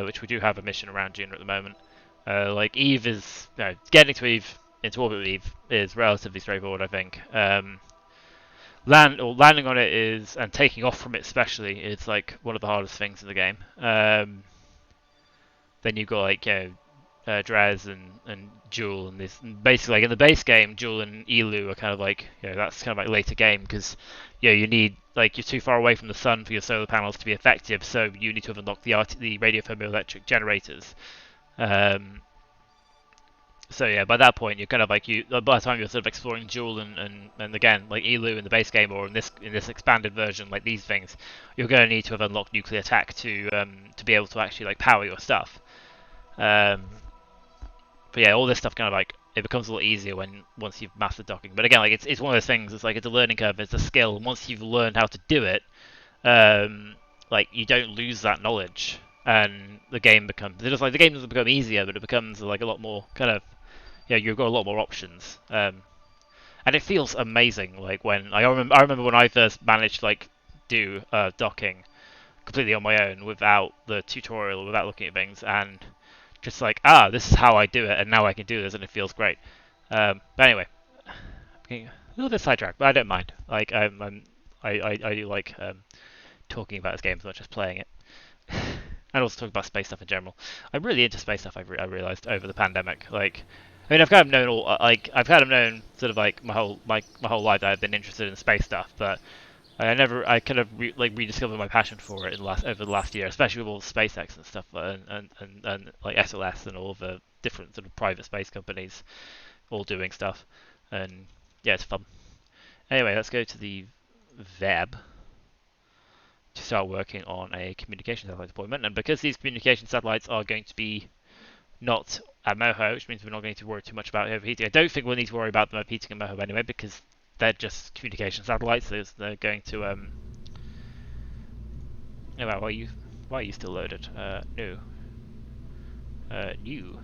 which we do have a mission around Juno at the moment. Like Eve is getting to Eve into orbit with Eve is relatively straightforward, I think. Landing on it is and taking off from it especially is like one of the hardest things in the game. Then you've got like Dres and Jewel, and this and basically like in the base game, Jewel and Elu are kind of like that's kind of like later game because you need like you're too far away from the sun for your solar panels to be effective, so you need to have unlocked the radio thermoelectric generators. So yeah, by that point you're kind of like by the time you're sort of exploring Jewel and again like Elu in the base game or in this expanded version like these things, you're going to need to have unlocked nuclear tech to be able to actually like power your stuff. But yeah, all this stuff kind of like it becomes a lot easier once you've mastered docking. But again, like it's one of those things. It's like it's a learning curve. It's a skill. And once you've learned how to do it, like you don't lose that knowledge, and the game becomes. It's just like the game doesn't become easier, but it becomes like a lot more kind of. You've got a lot more options. And it feels amazing. Like when I remember when I first managed to like do docking completely on my own without the tutorial, without looking at things, and just like this is how I do it, and now I can do this, and it feels great. But anyway, I'm getting a little bit sidetracked, but I don't mind. Like I do like talking about this game as much as playing it, and also talking about space stuff in general. I'm really into space stuff. I realized over the pandemic. Like, I mean, I've kind of known sort of like my whole life that I've been interested in space stuff, but I kind of rediscovered my passion for it over the last year, especially with all the SpaceX and stuff, and like SLS and all the different sort of private space companies all doing stuff, and yeah, it's fun. Anyway, let's go to the web to start working on a communication satellite deployment, and because these communication satellites are going to be not at Moho, which means we're not going to worry too much about overheating. I don't think we'll need to worry about them overheating at Moho anyway, because they're just communication satellites. They're going to oh, wow, why are you still loaded? No. New.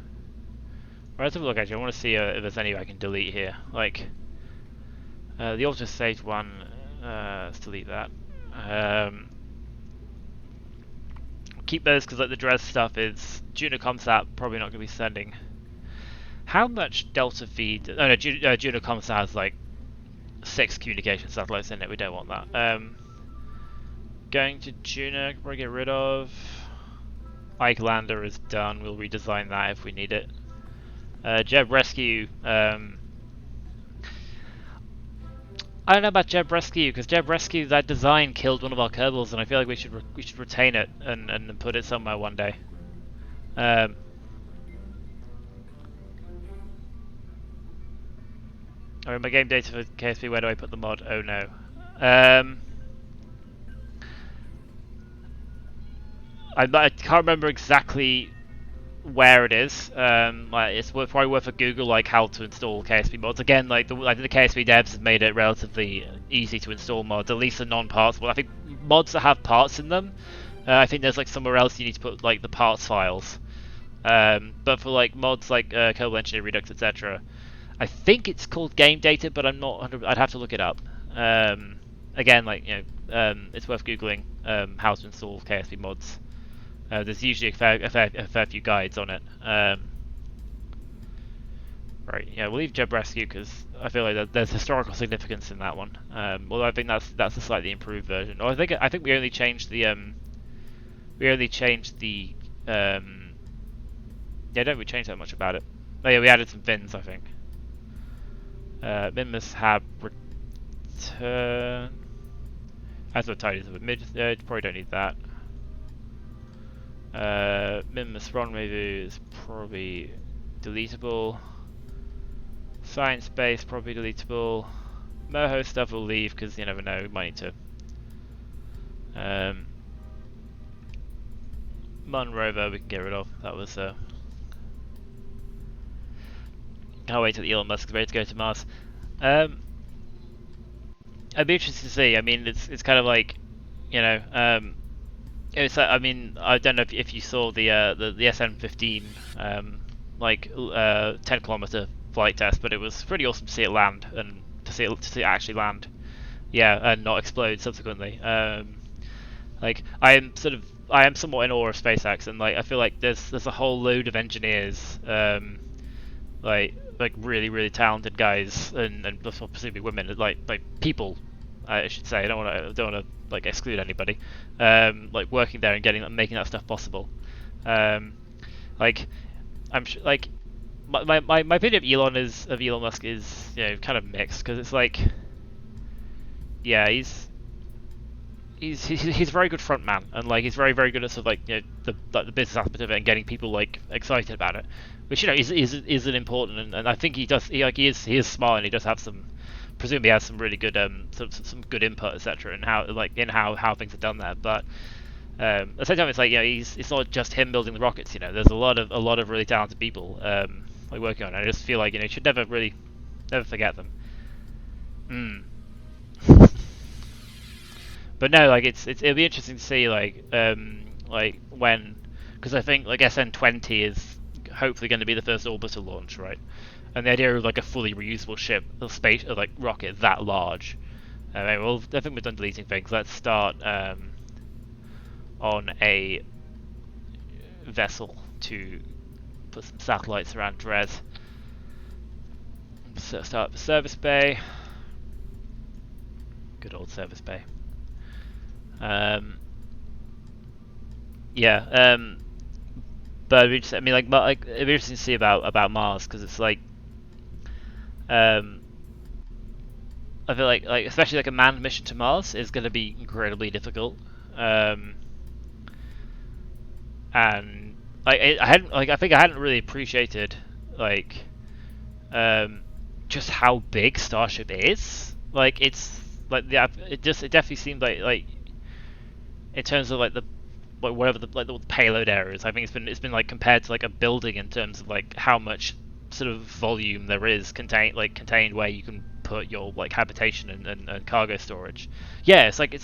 Right, let's have a look actually. I want to see if there's any I can delete here. Like the auto saved one. Let's delete that. Keep those because like the Dres stuff is Juno ComSat probably not going to be sending. How much Delta feed? Oh no, Juno ComSat has like 6 communication satellites in it. We don't want that. Going to Juno, probably get rid of. Ike Lander is done. We'll redesign that if we need it. Jeb Rescue. I don't know about Jeb Rescue because Jeb Rescue, that design killed one of our Kerbals, and I feel like we should retain it and put it somewhere one day. Alright, my game data for KSP. Where do I put the mod? Oh no. I can't remember exactly where it is. Like it's probably worth a Google, like how to install KSP mods. Again, like I think the KSP devs have made it relatively easy to install mods, at least the non-parts. Well, I think mods that have parts in them, I think there's like somewhere else you need to put like the parts files. But for like mods like Kerbal Engineer, Redux, etc., I think it's called game data, but I'm not 100. I'd have to look it up. Again, like it's worth googling how to install KSP mods. There's usually a fair few guides on it. Right, yeah, we'll leave Jeb Rescue because I feel like there's historical significance in that one. Although I think that's a slightly improved version. Or I think we only changed the yeah, don't we change that much about it? Oh yeah, we added some fins, I think. Minmus have return. As we're tidies of a mid, probably don't need that. Minmus rendezvous is probably deletable. Science base probably deletable. Moho stuff will leave because you never know, we might need to. Mun rover we can get rid of. That was can't wait till Elon Musk is ready to go to Mars. I'd be interested to see. I mean, it's kind of like, you know, it's. I mean, I don't know if you saw the SN15 like 10-kilometer flight test, but it was pretty awesome to see it land and to see it actually land. Yeah, and not explode subsequently. Like I am somewhat in awe of SpaceX, and like I feel like there's a whole load of engineers, like really talented guys, and presumably women, like people, I should say. I don't want to like exclude anybody, like working there and making that stuff possible. Like I'm like my opinion of Elon Musk is, you know, kind of mixed, because it's like, yeah, he's a very good front man, and like he's very good at sort of like, you know, the business aspect of it and getting people like excited about it, which, you know, is an important, and I think he is smart, and he does have some, presumably has some really good some good input, etc., and how things are done there. But at the same time, it's like, you know, it's not just him building the rockets. You know, there's a lot of really talented people like working on it. I just feel like, you know, you should never forget them. But no, like it'll be interesting to see like when, because I think like SN20 is hopefully going to be the first orbiter launch, right? And the idea of like a fully reusable ship, a space, or like rocket that large. I think we're done deleting things. Let's start on a vessel to put some satellites around Dres. So start the service bay. Good old service bay. Yeah. But I mean, like it'd be interesting to see about Mars, because it's like, I feel like especially like a manned mission to Mars is going to be incredibly difficult. And I think I hadn't really appreciated like just how big Starship is. Like it's like, yeah, it definitely seemed like in terms of like the whatever the payload area is, I think it's been like compared to like a building in terms of like how much sort of volume there is contained where you can put your like habitation and cargo storage. Yeah, it's like it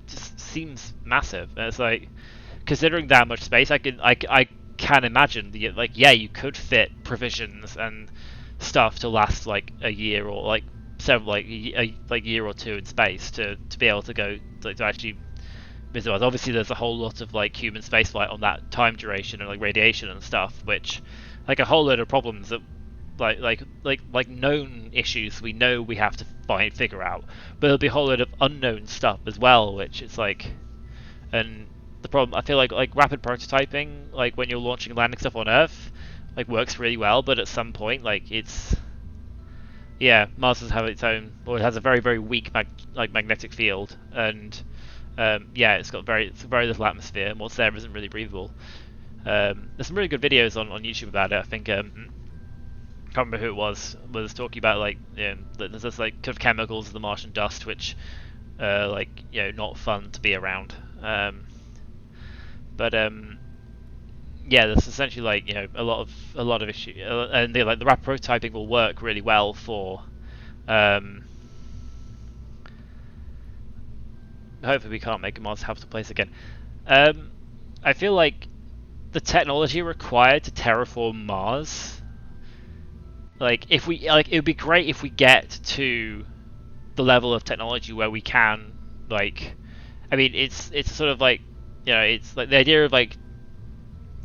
just seems massive. And it's like, considering that much space, I can imagine you could fit provisions and stuff to last like a year, or like several like a year or two in space to be able to go to actually visit Mars. Obviously, there's a whole lot of like human spaceflight on that time duration and like radiation and stuff, which like a whole load of problems that like known issues we know we have to figure out, but there'll be a whole load of unknown stuff as well, which is like, and the problem, I feel like rapid prototyping, like when you're launching and landing stuff on Earth, like works really well, but at some point, like it's, yeah, Mars has its own, or it has a very weak magnetic field, and yeah, it's got very little atmosphere, and what's there isn't really breathable. There's some really good videos on YouTube about it. I think can't remember who it was talking about like, you know, there's this like kind of chemicals in the Martian dust which like, you know, not fun to be around. But yeah, there's essentially like, you know, a lot of issues, and like the rapid prototyping will work really well for. Hopefully we can't make Mars habitable place again. I feel like the technology required to terraform Mars, like if we it would be great if we get to the level of technology where we can, like, I mean it's sort of like you know, it's like the idea of like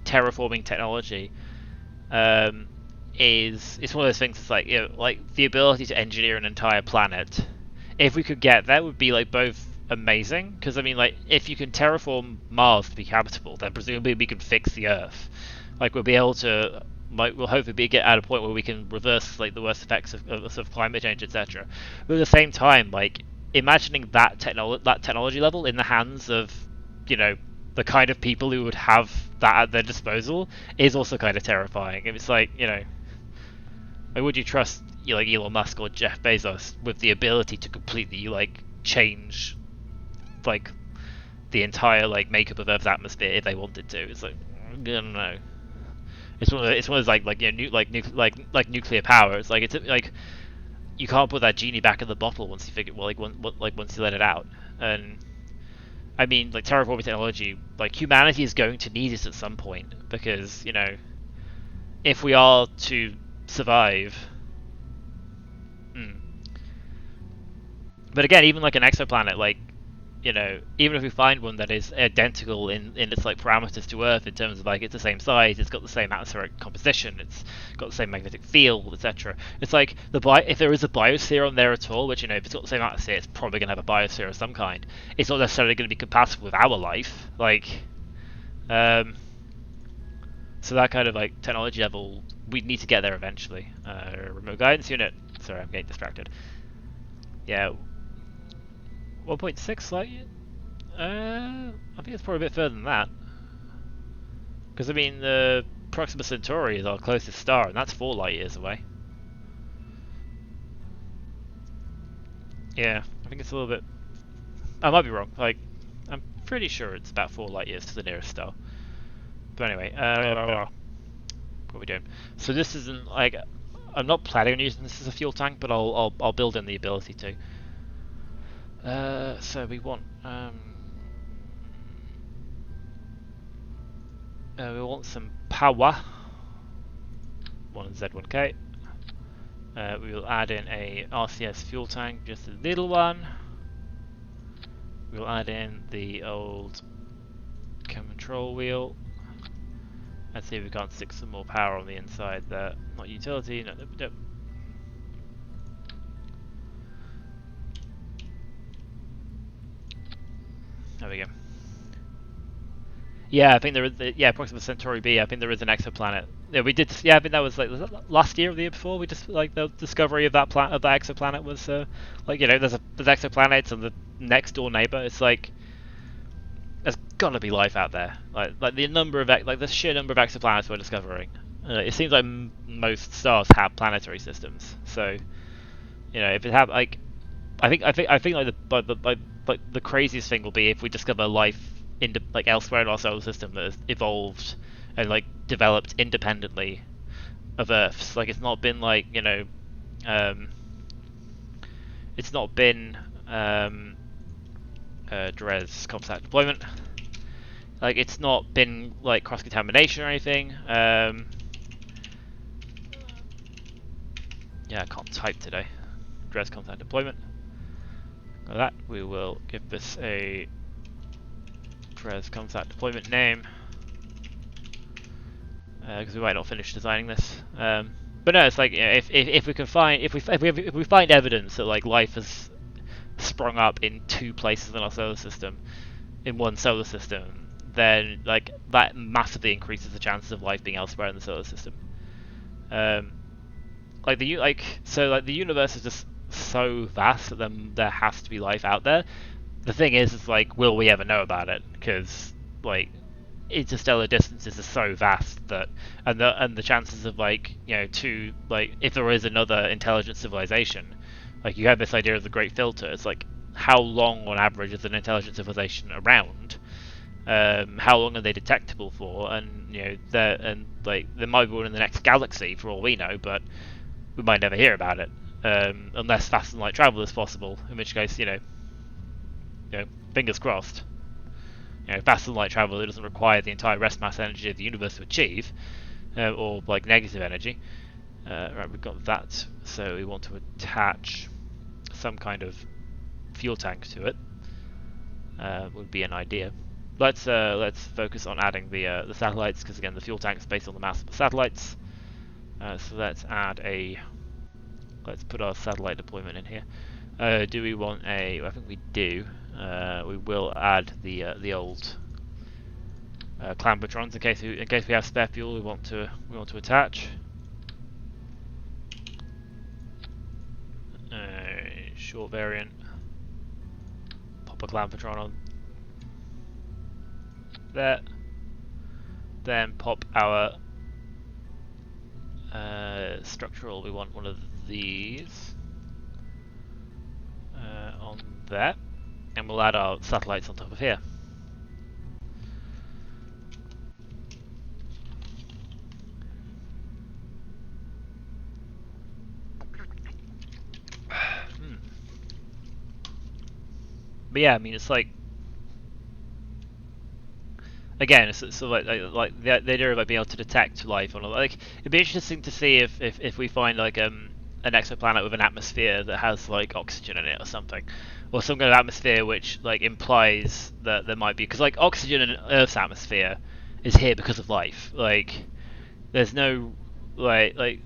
terraforming technology is it's one of those things. It's like, you know, like the ability to engineer an entire planet. If we could get that, would be like both amazing, because I mean, like, if you can terraform Mars to be habitable, then presumably we can fix the Earth. Like, we'll be able to, like, we'll hopefully get at a point where we can reverse like the worst effects of climate change, etc. But at the same time, like, imagining that technology level in the hands of, you know, the kind of people who would have that at their disposal is also kind of terrifying. It's like, you know, like, would you trust, you know, like Elon Musk or Jeff Bezos with the ability to completely like change like the entire like makeup of Earth's atmosphere if they wanted to? It's like, I don't know. It's one of those like, you know, like nuclear power. It's like, it's like you can't put that genie back in the bottle once you figure, well, like once you let it out. And I mean, like, terraforming technology, like, humanity is going to need it at some point, because, you know, if we are to survive. Mm. But again, even like an exoplanet, like, you know, even if we find one that is identical in its like parameters to Earth, in terms of like it's the same size, it's got the same atmospheric composition, it's got the same magnetic field, etc. It's like if there is a biosphere on there at all, which, you know, if it's got the same atmosphere, it's probably going to have a biosphere of some kind. It's not necessarily going to be compatible with our life, like, so that kind of like technology level, we need to get there eventually. Remote guidance unit. Sorry, I'm getting distracted. Yeah, 1.6 light years? I think it's probably a bit further than that. Because, I mean, the Proxima Centauri is our closest star, and that's 4 light years away. Yeah, I think it's a little bit... I might be wrong. Like, I'm pretty sure it's about 4 light years to the nearest star. But anyway, what are we doing? So this isn't, like... I'm not planning on using this as a fuel tank, but I'll build in the ability to. So we want some power. 1 Z1K. We will add in a RCS fuel tank, just a little one. We'll add in the old control wheel. Let's see if we can't stick some more power on the inside there. Not utility, no. There we go. Yeah, I think there is. Yeah, Proxima Centauri B. I think there is an exoplanet. Yeah, we did. Yeah, I think that was that last year or the year before. We just, like, the discovery of that exoplanet was like, you know, there's exoplanets and the next door neighbor. It's like there's gotta be life out there. Like the number of the sheer number of exoplanets we're discovering. It seems like most stars have planetary systems. So, you know, if it have, like, I think like the craziest thing will be if we discover life like elsewhere in our solar system that has evolved and like developed independently of Earth's. Like, it's not been like, you know, it's not been Dres contact deployment. Like, it's not been like cross contamination or anything. Yeah, I can't type today. Dres contact deployment. Like that, we will give this a Dres contact deployment name, because we might not finish designing this. But no, it's like, you know, if we can find if we find evidence that like life has sprung up in 2 places in our solar system, in one solar system, then like that massively increases the chances of life being elsewhere in the solar system. Like the universe is just so vast that there has to be life out there. The thing is like, will we ever know about it? Because like interstellar distances are so vast that, and the chances of, like, you know, if there is another intelligent civilization, like, you have this idea of the Great Filter. It's like, how long on average is an intelligent civilization around? How long are they detectable for? And, you know, there might be one in the next galaxy for all we know, but we might never hear about it, unless fast and light travel is possible. In which case, you know, fingers crossed. You know, fast and light travel, it doesn't require the entire rest mass energy of the universe to achieve, or like negative energy. Right, we've got that. So we want to attach some kind of fuel tank to it. Would be an idea. let's focus on adding the satellites, because again the fuel tank is based on the mass of the satellites. So let's put our satellite deployment in here. Do we want a? I think we do. We will add the old Clambertrons in case we have spare fuel we want to attach. Short variant. Pop a Clambertron on there. Then pop our structural. We want one of these on there, and we'll add our satellites on top of here. But yeah, I mean, it's like, again, it's sort of like the idea of like being able to detect life on, like, it'd be interesting to see if we find like an exoplanet with an atmosphere that has like oxygen in it or something, or some kind of atmosphere which like implies that there might be, because like oxygen in Earth's atmosphere is here because of life. Like, there's no like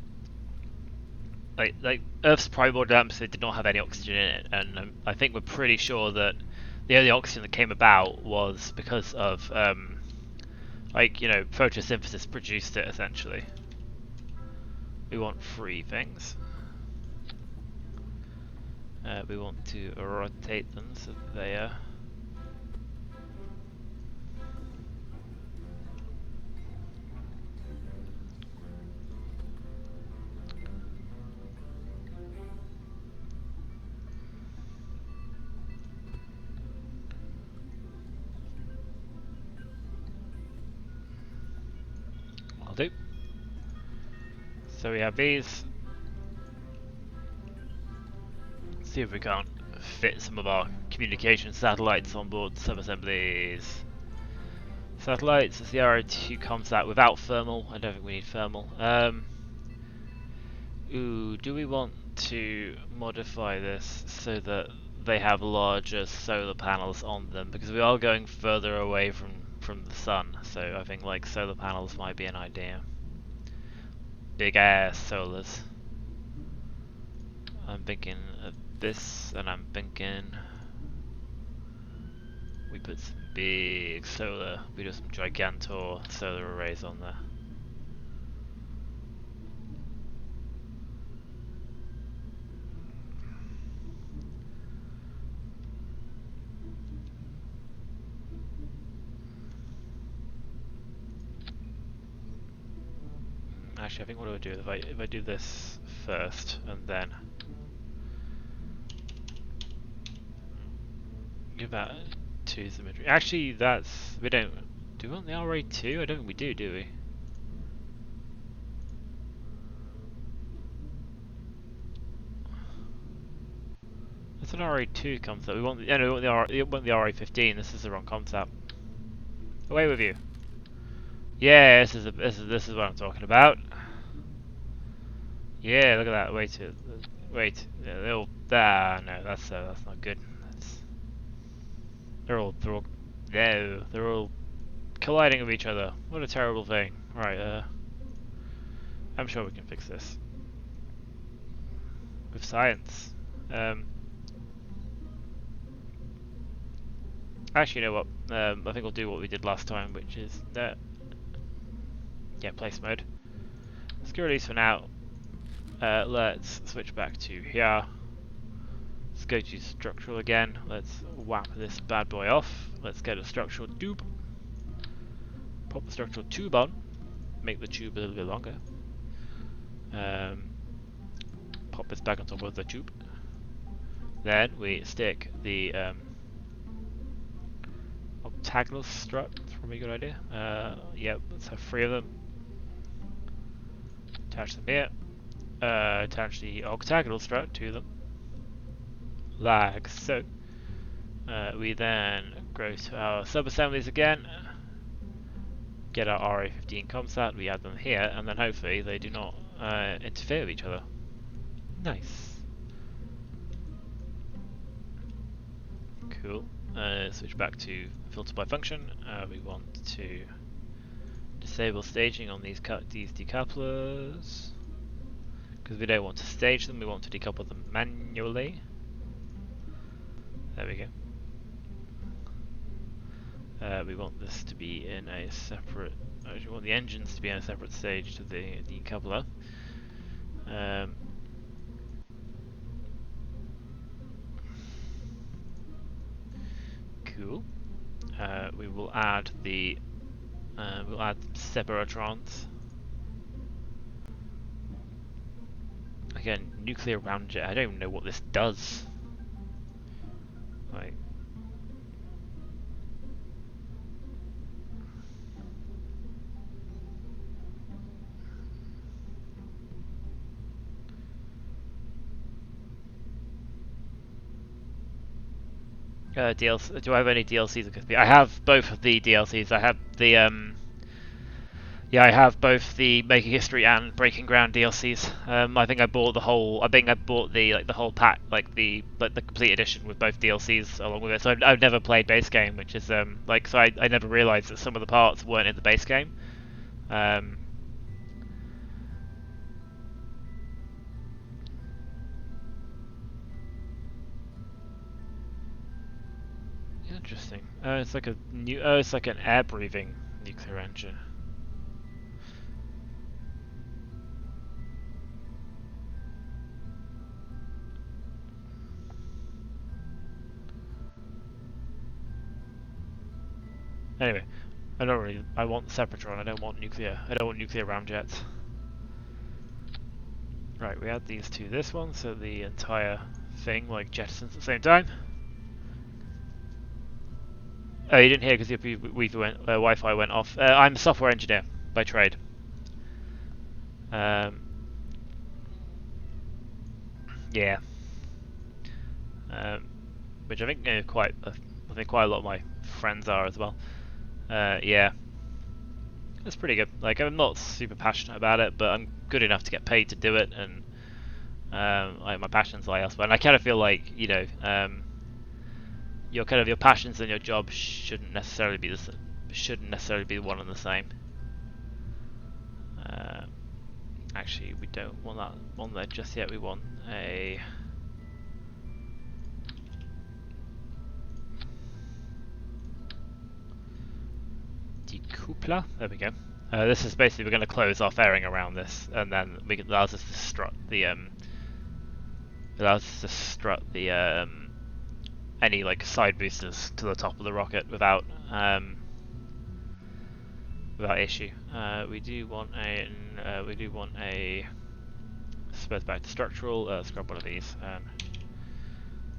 Earth's primordial atmosphere did not have any oxygen in it, and I think we're pretty sure that the only oxygen that came about was because of like, you know, photosynthesis produced it essentially. We want three things. We want to rotate them so that they are. I'll do. So we have these. Let's see if we can't fit some of our communication satellites on board subassemblies. Satellites, it's the RO2 ComSat without thermal. I don't think we need thermal. Do we want to modify this so that they have larger solar panels on them? Because we are going further away from the sun, so I think like solar panels might be an idea. Big ass solars. I'm thinking of this, and I'm thinking we put some big solar, we do some gigantor solar arrays on there. Actually, I think what do I do if I do this first and then give that to symmetry. Actually, do we want the RA2? I don't think we do we? That's an RA2 concept. We want the RA15. This is the wrong concept. Away with you. Yeah, this is what I'm talking about. Yeah, look at that. Wait. Yeah, no, that's not good. They're all colliding with each other. What a terrible thing. Right, I'm sure we can fix this with science. Actually, you know what? I think we'll do what we did last time, which is that. Yeah, place mode. Let's go release for now. Let's switch back to here. Let's go to structural again. Let's whap this bad boy off. Let's get a structural tube. Pop the structural tube on. Make the tube a little bit longer. Pop this back on top of the tube. Then we stick the octagonal strut. That's probably a good idea. Yep, let's have 3 of them. Attach them here. Attach the octagonal strut to them, like so. We then go to our sub-assemblies again, get our RA15 ComSat, we add them here, and then hopefully they do not interfere with each other. Nice. Cool. Switch back to filter by function. We want to disable staging on these decouplers because we don't want to stage them. We want to decouple them manually. There we go. We want this to be in a separate. We want the engines to be in a separate stage to the decoupler. Cool. We will add the we'll add separatrons. Again, nuclear ramjet. I don't even know what this does. Like, DLC. Do I have any DLCs? I have both of the DLCs. I have the yeah, I have both the Making History and Breaking Ground DLCs. I think I bought the whole. I think I bought the whole pack, the complete edition with both DLCs along with it. So I've never played base game, which is so I never realised that some of the parts weren't in the base game. Interesting. It's like it's like an air breathing nuclear engine. Anyway, I want Sepratron. I don't want nuclear ramjets. Right, we add these to this one, so the entire thing like jettisons at the same time. Oh, you didn't hear because your Wi-Fi went off. I'm a software engineer by trade. Yeah. Which I think quite a lot of my friends are as well. Yeah. It's pretty good. Like, I'm not super passionate about it, but I'm good enough to get paid to do it, and my passions lie elsewhere. And I kind of feel like, your passions and your job shouldn't necessarily be one and the same. Actually, we don't want that one there just yet. We want a decoupler. There we go. This is basically, we're going to close our fairing around this, and then it allows us to strut the any like side boosters to the top of the rocket without issue. We do want a suppose back to structural. Let's grab one of these and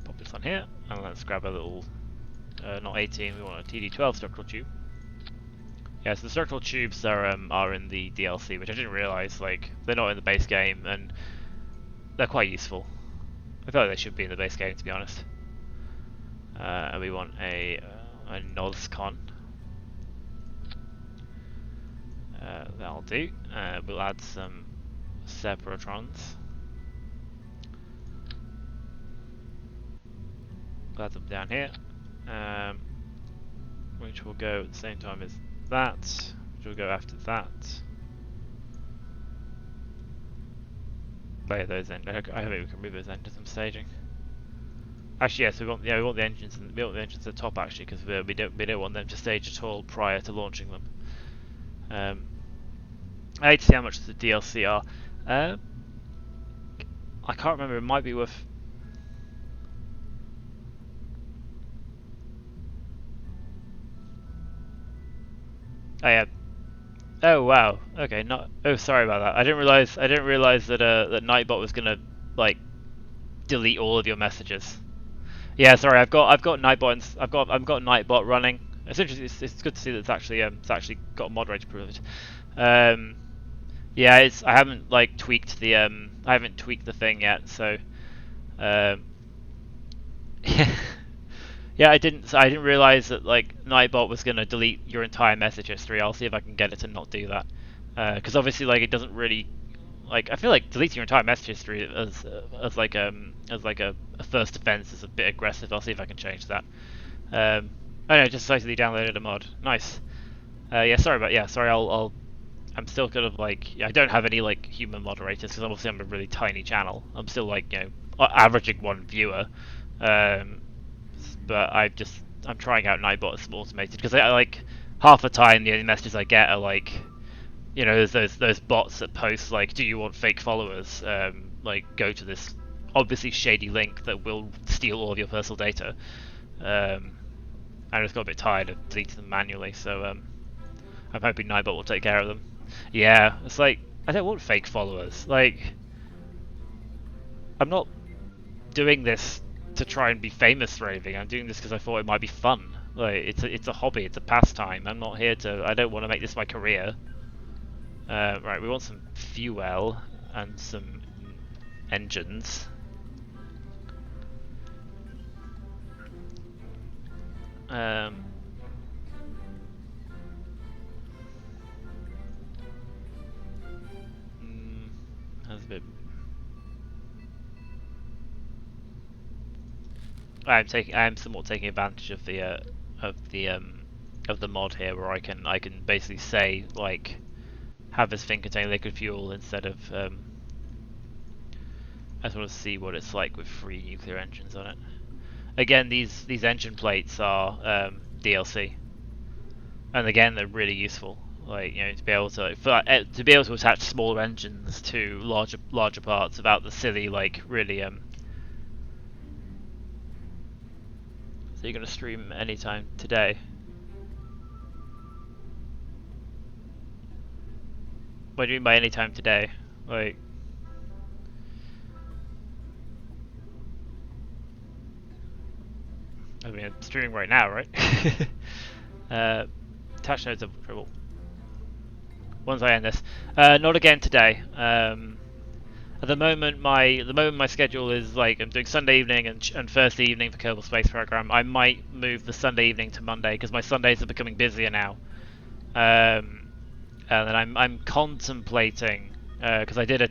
pop this on here, and let's grab a little not 18. We want a TD12 structural tube. Yeah, so the structural tubes are in the DLC, which I didn't realise. Like, they're not in the base game, and they're quite useful. I feel like they should be in the base game, to be honest. And we want a NOSCON. That'll do. We'll add some separatrons. We'll add them down here, which will go at the same time as that, which will go after that. Layer those in. I hope we can move those into some staging. Actually, yes, we want the engines at the top actually, because we don't want them to stage at all prior to launching them. I hate to see how much the DLC are. I can't remember. It might be worth. Oh yeah. Oh wow. Okay. Not. Oh, sorry about that. I didn't realize that that Nightbot was gonna like delete all of your messages. Yeah. Sorry. I've got Nightbot. I've got Nightbot running. It's interesting. It's good to see that it's actually got a moderator privilege. Yeah. I haven't like tweaked the I haven't tweaked the thing yet. So. Yeah, I didn't realize that like Nightbot was gonna delete your entire message history. I'll see if I can get it to not do that, because obviously like it doesn't really like I feel like deleting your entire message history as like a first offense is a bit aggressive. I'll see if I can change that. Oh no, just decidedly downloaded a mod. Nice. Yeah, sorry. I'm still kind of like, I don't have any like human moderators because obviously I'm a really tiny channel. I'm still like, averaging one viewer. But I'm trying out Nightbot as automated because I like half the time the only messages I get are like, there's those bots that post like, do you want fake followers? Like go to this obviously shady link that will steal all of your personal data. I just got a bit tired of deleting them manually, so I'm hoping Nightbot will take care of them. Yeah, it's like, I don't want fake followers. Like, I'm not doing this to try and be famous or anything. I'm doing this because I thought it might be fun. Like, it's a hobby, it's a pastime. I'm not here to, I don't want to make this my career. Right, we want some fuel and some engines. That's a bit. I'm somewhat taking advantage of the mod here, where I can basically say like, have this thing contain liquid fuel instead of I just want to see what it's like with 3 nuclear engines on it. Again, these engine plates are DLC, and again they're really useful. Like, to be able to attach smaller engines to larger parts without the silly like really. So you're gonna stream anytime today? What do you mean by anytime today? Like. I mean, I'm streaming right now, right? Attach nodes of trouble. Once I end this, not again today. At the moment, my schedule is like I'm doing Sunday evening and Thursday evening for Kerbal Space Program. I might move the Sunday evening to Monday because my Sundays are becoming busier now. And then I'm contemplating because I did a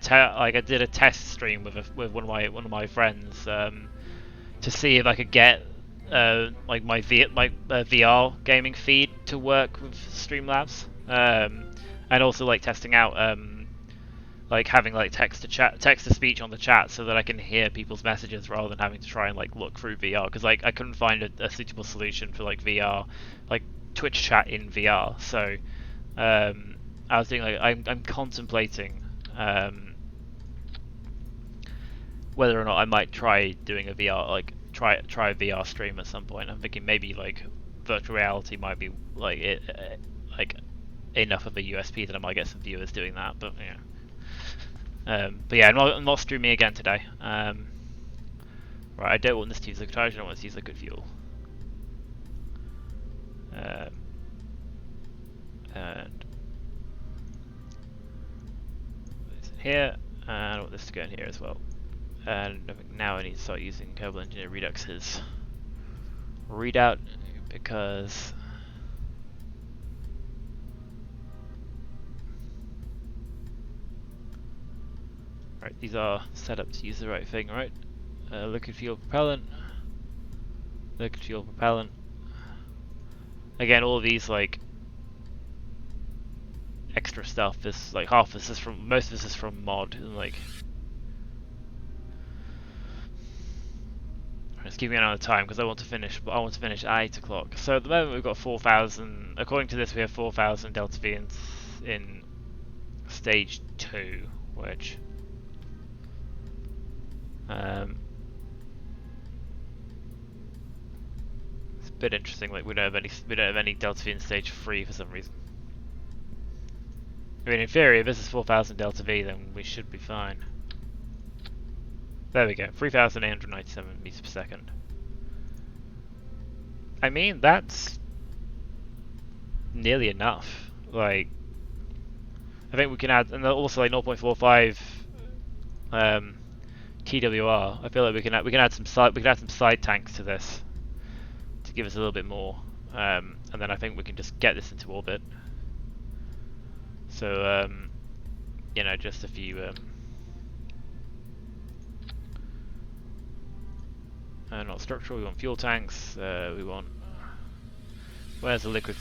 test stream with one of my friends to see if I could get like my VR gaming feed to work with Streamlabs, and also like testing out like having like text to speech on the chat so that I can hear people's messages rather than having to try and like look through VR, because like I couldn't find a suitable solution for like VR, like Twitch chat in VR. So I was thinking like I'm contemplating whether or not I might try doing a VR try a VR stream at some point. I'm thinking maybe like virtual reality might be like like enough of a USP that I might get some viewers doing that. But yeah, I'm not streaming again today. Right, I don't want this to use liquid hydrogen. I don't want this to use liquid fuel. And it's in here, and I want this to go in here as well. And I think now I need to start using Kerbal Engineer Redux's readout, because right, these are set up to use the right thing, right? Liquid fuel propellant, liquid fuel propellant. Again, all of these like extra stuff is like half of this is from, most of this is from mod, and like. Just keep me on the time because I want to finish. But I want to finish at 8 o'clock. So at the moment we've got 4,000. According to this, we have 4,000 delta V in stage 2, which it's a bit interesting. Like we don't have any delta V in stage 3 for some reason. I mean, in theory, if this is 4,000 delta V, then we should be fine. There we go, 3,897 meters per second. I mean, that's nearly enough. Like, I think we can add, and also like 0.45 TWR. I feel like we can add some side tanks to this to give us a little bit more, and then I think we can just get this into orbit. So just a few. not structural. We want fuel tanks. We want. Where's the liquid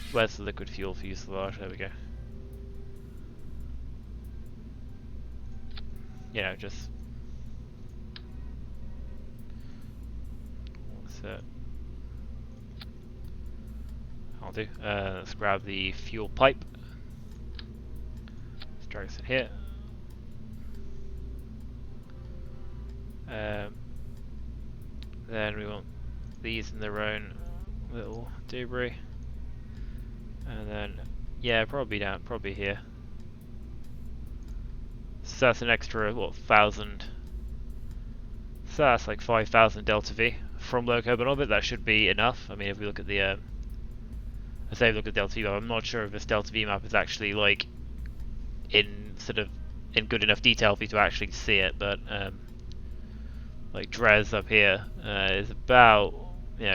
fuel for fuselage? There we go. You know, just. What's that? I'll do. Let's grab the fuel pipe. Let's drag this in here. Then we want these in their own little debris, and then yeah, probably here. So that's an extra what 1,000. So that's like 5,000 delta V from low carbon orbit. That should be enough. I mean, if we look at the, I say look at the delta V map. I'm not sure if this delta V map is actually like in good enough detail for you to actually see it, but like Dres up here is about,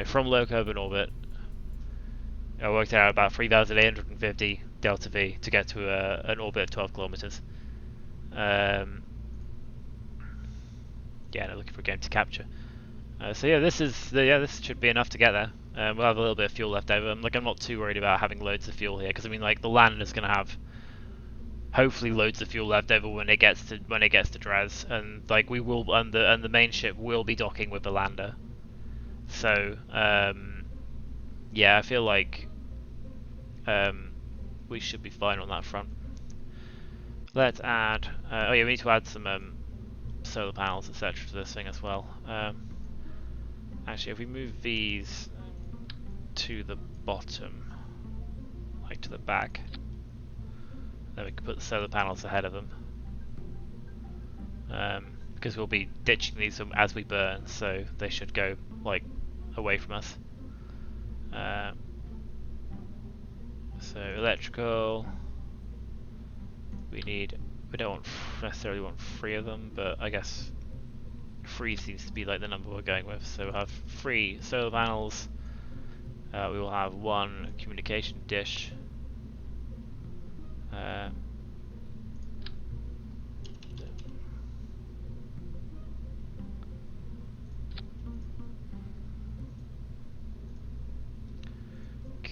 from low carbon orbit. I worked out about 3,850 delta V to get to an orbit of 12 kilometers. Yeah, no, looking for a game to capture. So yeah, this should be enough to get there. We'll have a little bit of fuel left over. I'm not too worried about having loads of fuel here, because I mean, like the lander's going to have hopefully loads of fuel left over when it gets to Dres, and like we will, and the main ship will be docking with the lander. So yeah, I feel like we should be fine on that front. Let's add. Oh yeah, we need to add some solar panels, etc. to this thing as well. Actually, if we move these to the bottom, like to the back, then we can put the solar panels ahead of them. Because we'll be ditching these as we burn, so they should go like away from us. So electrical. We don't necessarily want 3 of them, but I guess 3 seems to be like the number we're going with. So we'll have 3 solar panels. We will have 1 communication dish.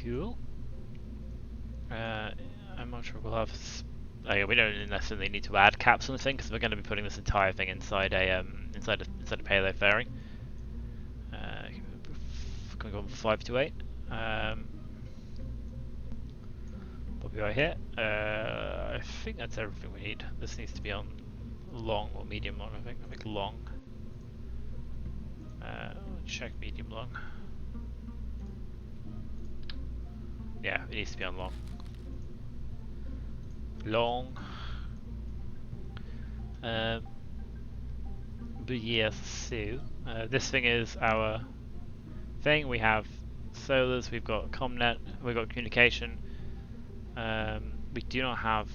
Cool. I'm not sure we'll have. Oh yeah, we don't necessarily need to add caps on the thing because we're going to be putting this entire thing inside a payload fairing. Can we go from 5 to 8? We'll be right here. I think that's everything we need. This needs to be on long or medium long. I think long. Check medium long. Yeah, it needs to be on long. Long. But yes, so this thing is our thing. We have solars, we've got Comnet, we've got communication. We do not have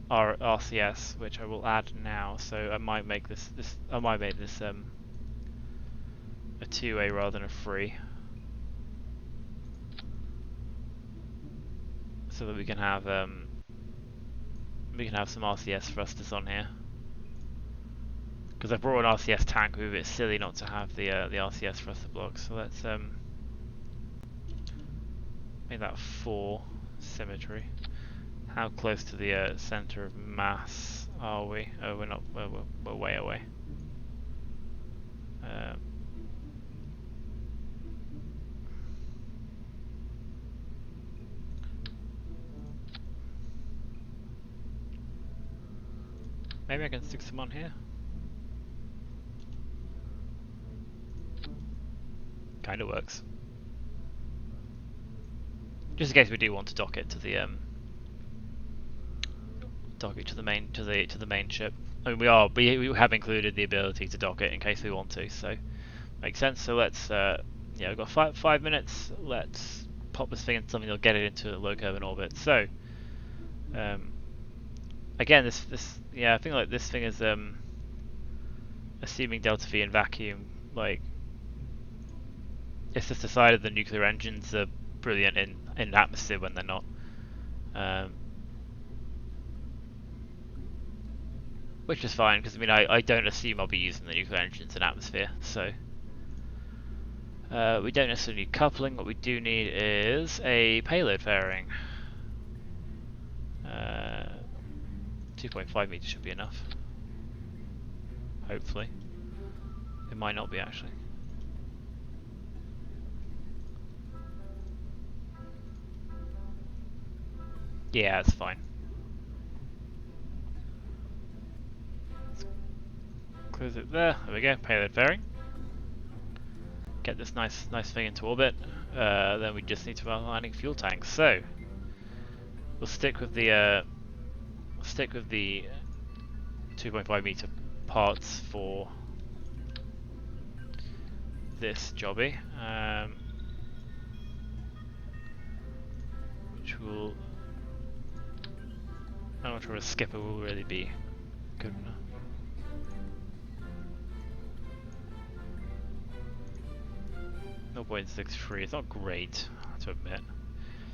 our RCS, which I will add now. So I might make this a 2A rather than a 3, so that we can have some RCS thrusters on here. Because I brought an RCS tank, it would be a bit silly not to have the RCS thruster blocks. So let's make that 4 symmetry. How close to the center of mass are we? Oh, we're not. We're way away. Maybe I can stick some on here. Kinda works. Just in case we do want to dock it to the main ship. I mean, we have included the ability to dock it in case we want to, so makes sense. So let's yeah, we've got 5 minutes. Let's pop this thing into something that'll get it into a low carbon orbit. So again, yeah, I think like this thing is assuming delta V in vacuum. Like, it's just decided the nuclear engines are brilliant in atmosphere when they're not. Which is fine, because I mean I don't assume I'll be using the nuclear engines in atmosphere, so We don't necessarily need coupling. What we do need is a payload fairing. 2.5 meters should be enough. Hopefully. It might not be actually. Yeah, it's fine. Let's close it there. There we go. Payload fairing. Get this nice thing into orbit. Then we just need to run landing fuel tanks. So we'll stick with the 2.5 meter parts for this jobby, which will. I'm not sure a skipper will really be good enough. No 0.63. It's not great, to admit.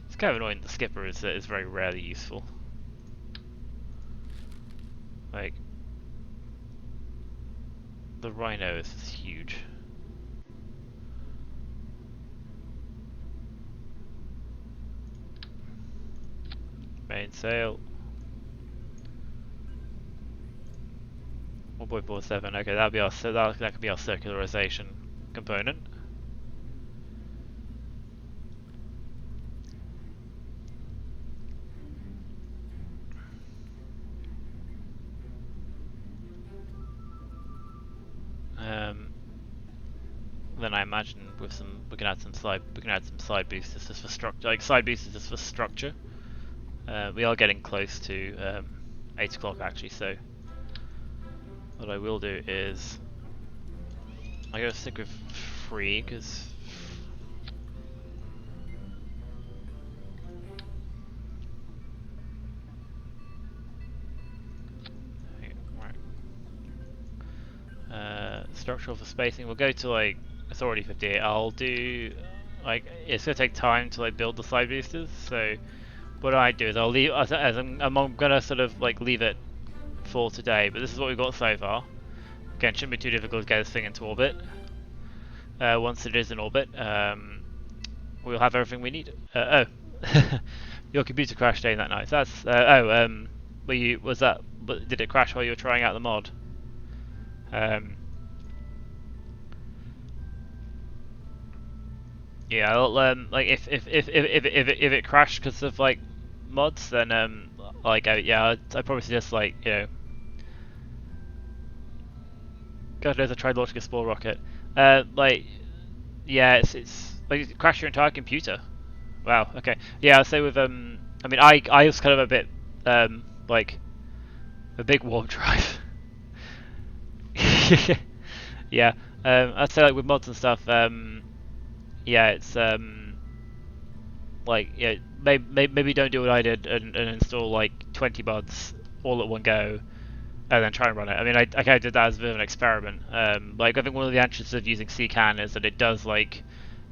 It's kind of annoying. The skipper is very rarely useful. Like the Rhino is huge. Mainsail. 1.47. Okay, that'll be our that could be our circularization component. Then I imagine with some we can add some side boosters just for structure, like side boosters just for structure. We are getting close to 8 o'clock actually, so what I will do is I'm gonna stick with 3 because structural for spacing. We'll go to like it's already 58. I'll do like it's gonna take time to like build the side boosters. So what I do is I'll leave as I'm gonna sort of like leave it for today. But this is what we've got so far. Again, shouldn't be too difficult to get this thing into orbit. Once it is in orbit, we'll have everything we need. Oh, your computer crashed day that night. That's was that? But did it crash while you were trying out the mod? Yeah, I'll, like if it crashed because of like mods, then yeah, I'd probably suggest like God knows I tried launching a small rocket. Like yeah, it's like it crashed your entire computer. Wow. Okay. Yeah, I'll say with I mean I was kind of a bit like a big warp drive. Yeah. I'd say like with mods and stuff. Yeah, it's like yeah, maybe don't do what I did and install like 20 mods all at one go and then try and run it. I mean, I kind of did that as a bit of an experiment. Like I think one of the advantages of using CCAN is that it does like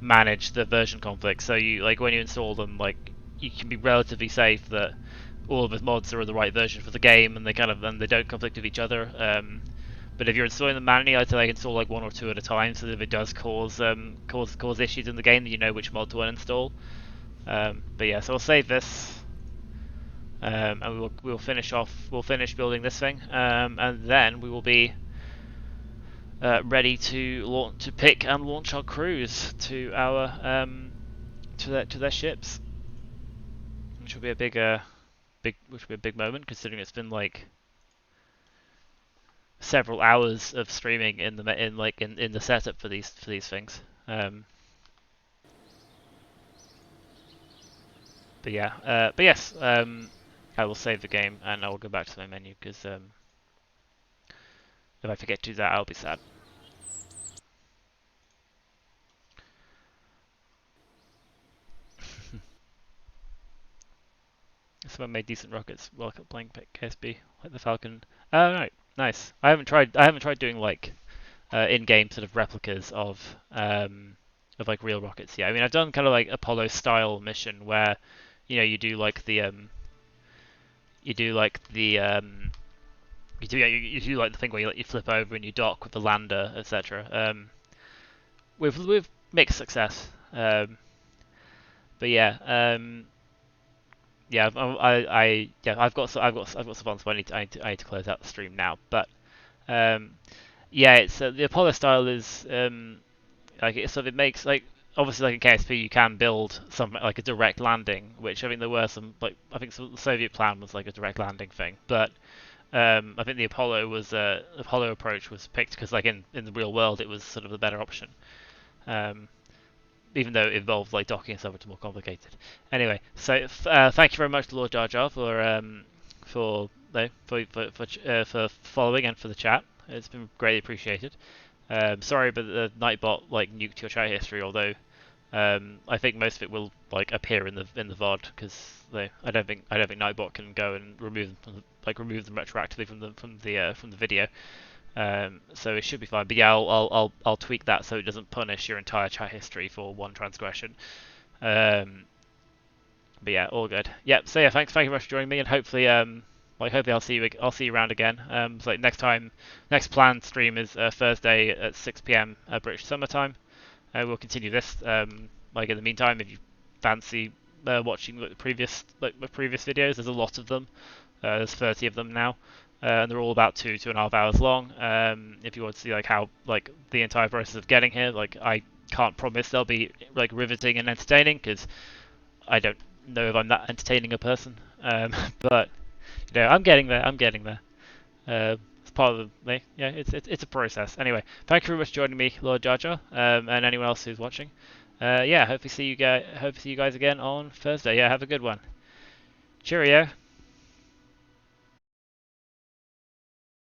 manage the version conflicts. So you like when you install them, like you can be relatively safe that all of the mods are in the right version for the game and they don't conflict with each other. But if you're installing them manually, I'd say install like 1 or 2 at a time, so that if it does cause issues in the game, then you know which mod to uninstall. But yeah, so we'll save this, and we'll finish building this thing, and then we will be ready to pick and launch our crews to our to their ships, which will be a big moment considering it's been like several hours of streaming in the setup for these things. But yeah, but yes, I will save the game and I will go back to my menu because if I forget to do that, I'll be sad. Someone made decent rockets while playing KSP, like the Falcon. Oh right, nice. I haven't tried doing like in-game sort of replicas of like real rockets yet. I mean, I've done kind of like Apollo style mission where you do like the you do like the thing where you flip over and you dock with the lander, etc. With mixed success. But yeah, yeah, I've got some fun, so I need to close out the stream now. But yeah, it's the Apollo style is like it makes like obviously like in KSP you can build something like a direct landing, which I think there were some like I think the Soviet plan was like a direct landing thing, but I think the Apollo approach was picked because like in the real world it was sort of the better option. Um, Even though it involved like docking and stuff, it's more complicated. Anyway, so thank you very much to Lord Jar Jar for no, for following and for the chat. It's been greatly appreciated. Sorry, but the Nightbot like nuked your chat history. Although I think most of it will like appear in the VOD because I don't think Nightbot can go and remove them remove them retroactively from the video. So it should be fine. But yeah, I'll tweak that so it doesn't punish your entire chat history for one transgression. But yeah, all good. Yep. So yeah, thank you very much for joining me, and hopefully I'll see you around again. So like next planned stream is Thursday at 6 p.m. British Summer Time. We'll continue this. Like in the meantime, if you fancy watching the previous videos, there's a lot of them. There's 30 of them now. And they're all about 2.5 hours long. If you want to see like how like the entire process of getting here, like I can't promise they'll be like riveting and entertaining because I don't know if I'm that entertaining a person. But you know, I'm getting there. It's part of the yeah. It's a process. Anyway, thank you very much for joining me, Lord Jar Jar, and anyone else who's watching. Yeah, hope to see you guys again on Thursday. Yeah, have a good one. Cheerio.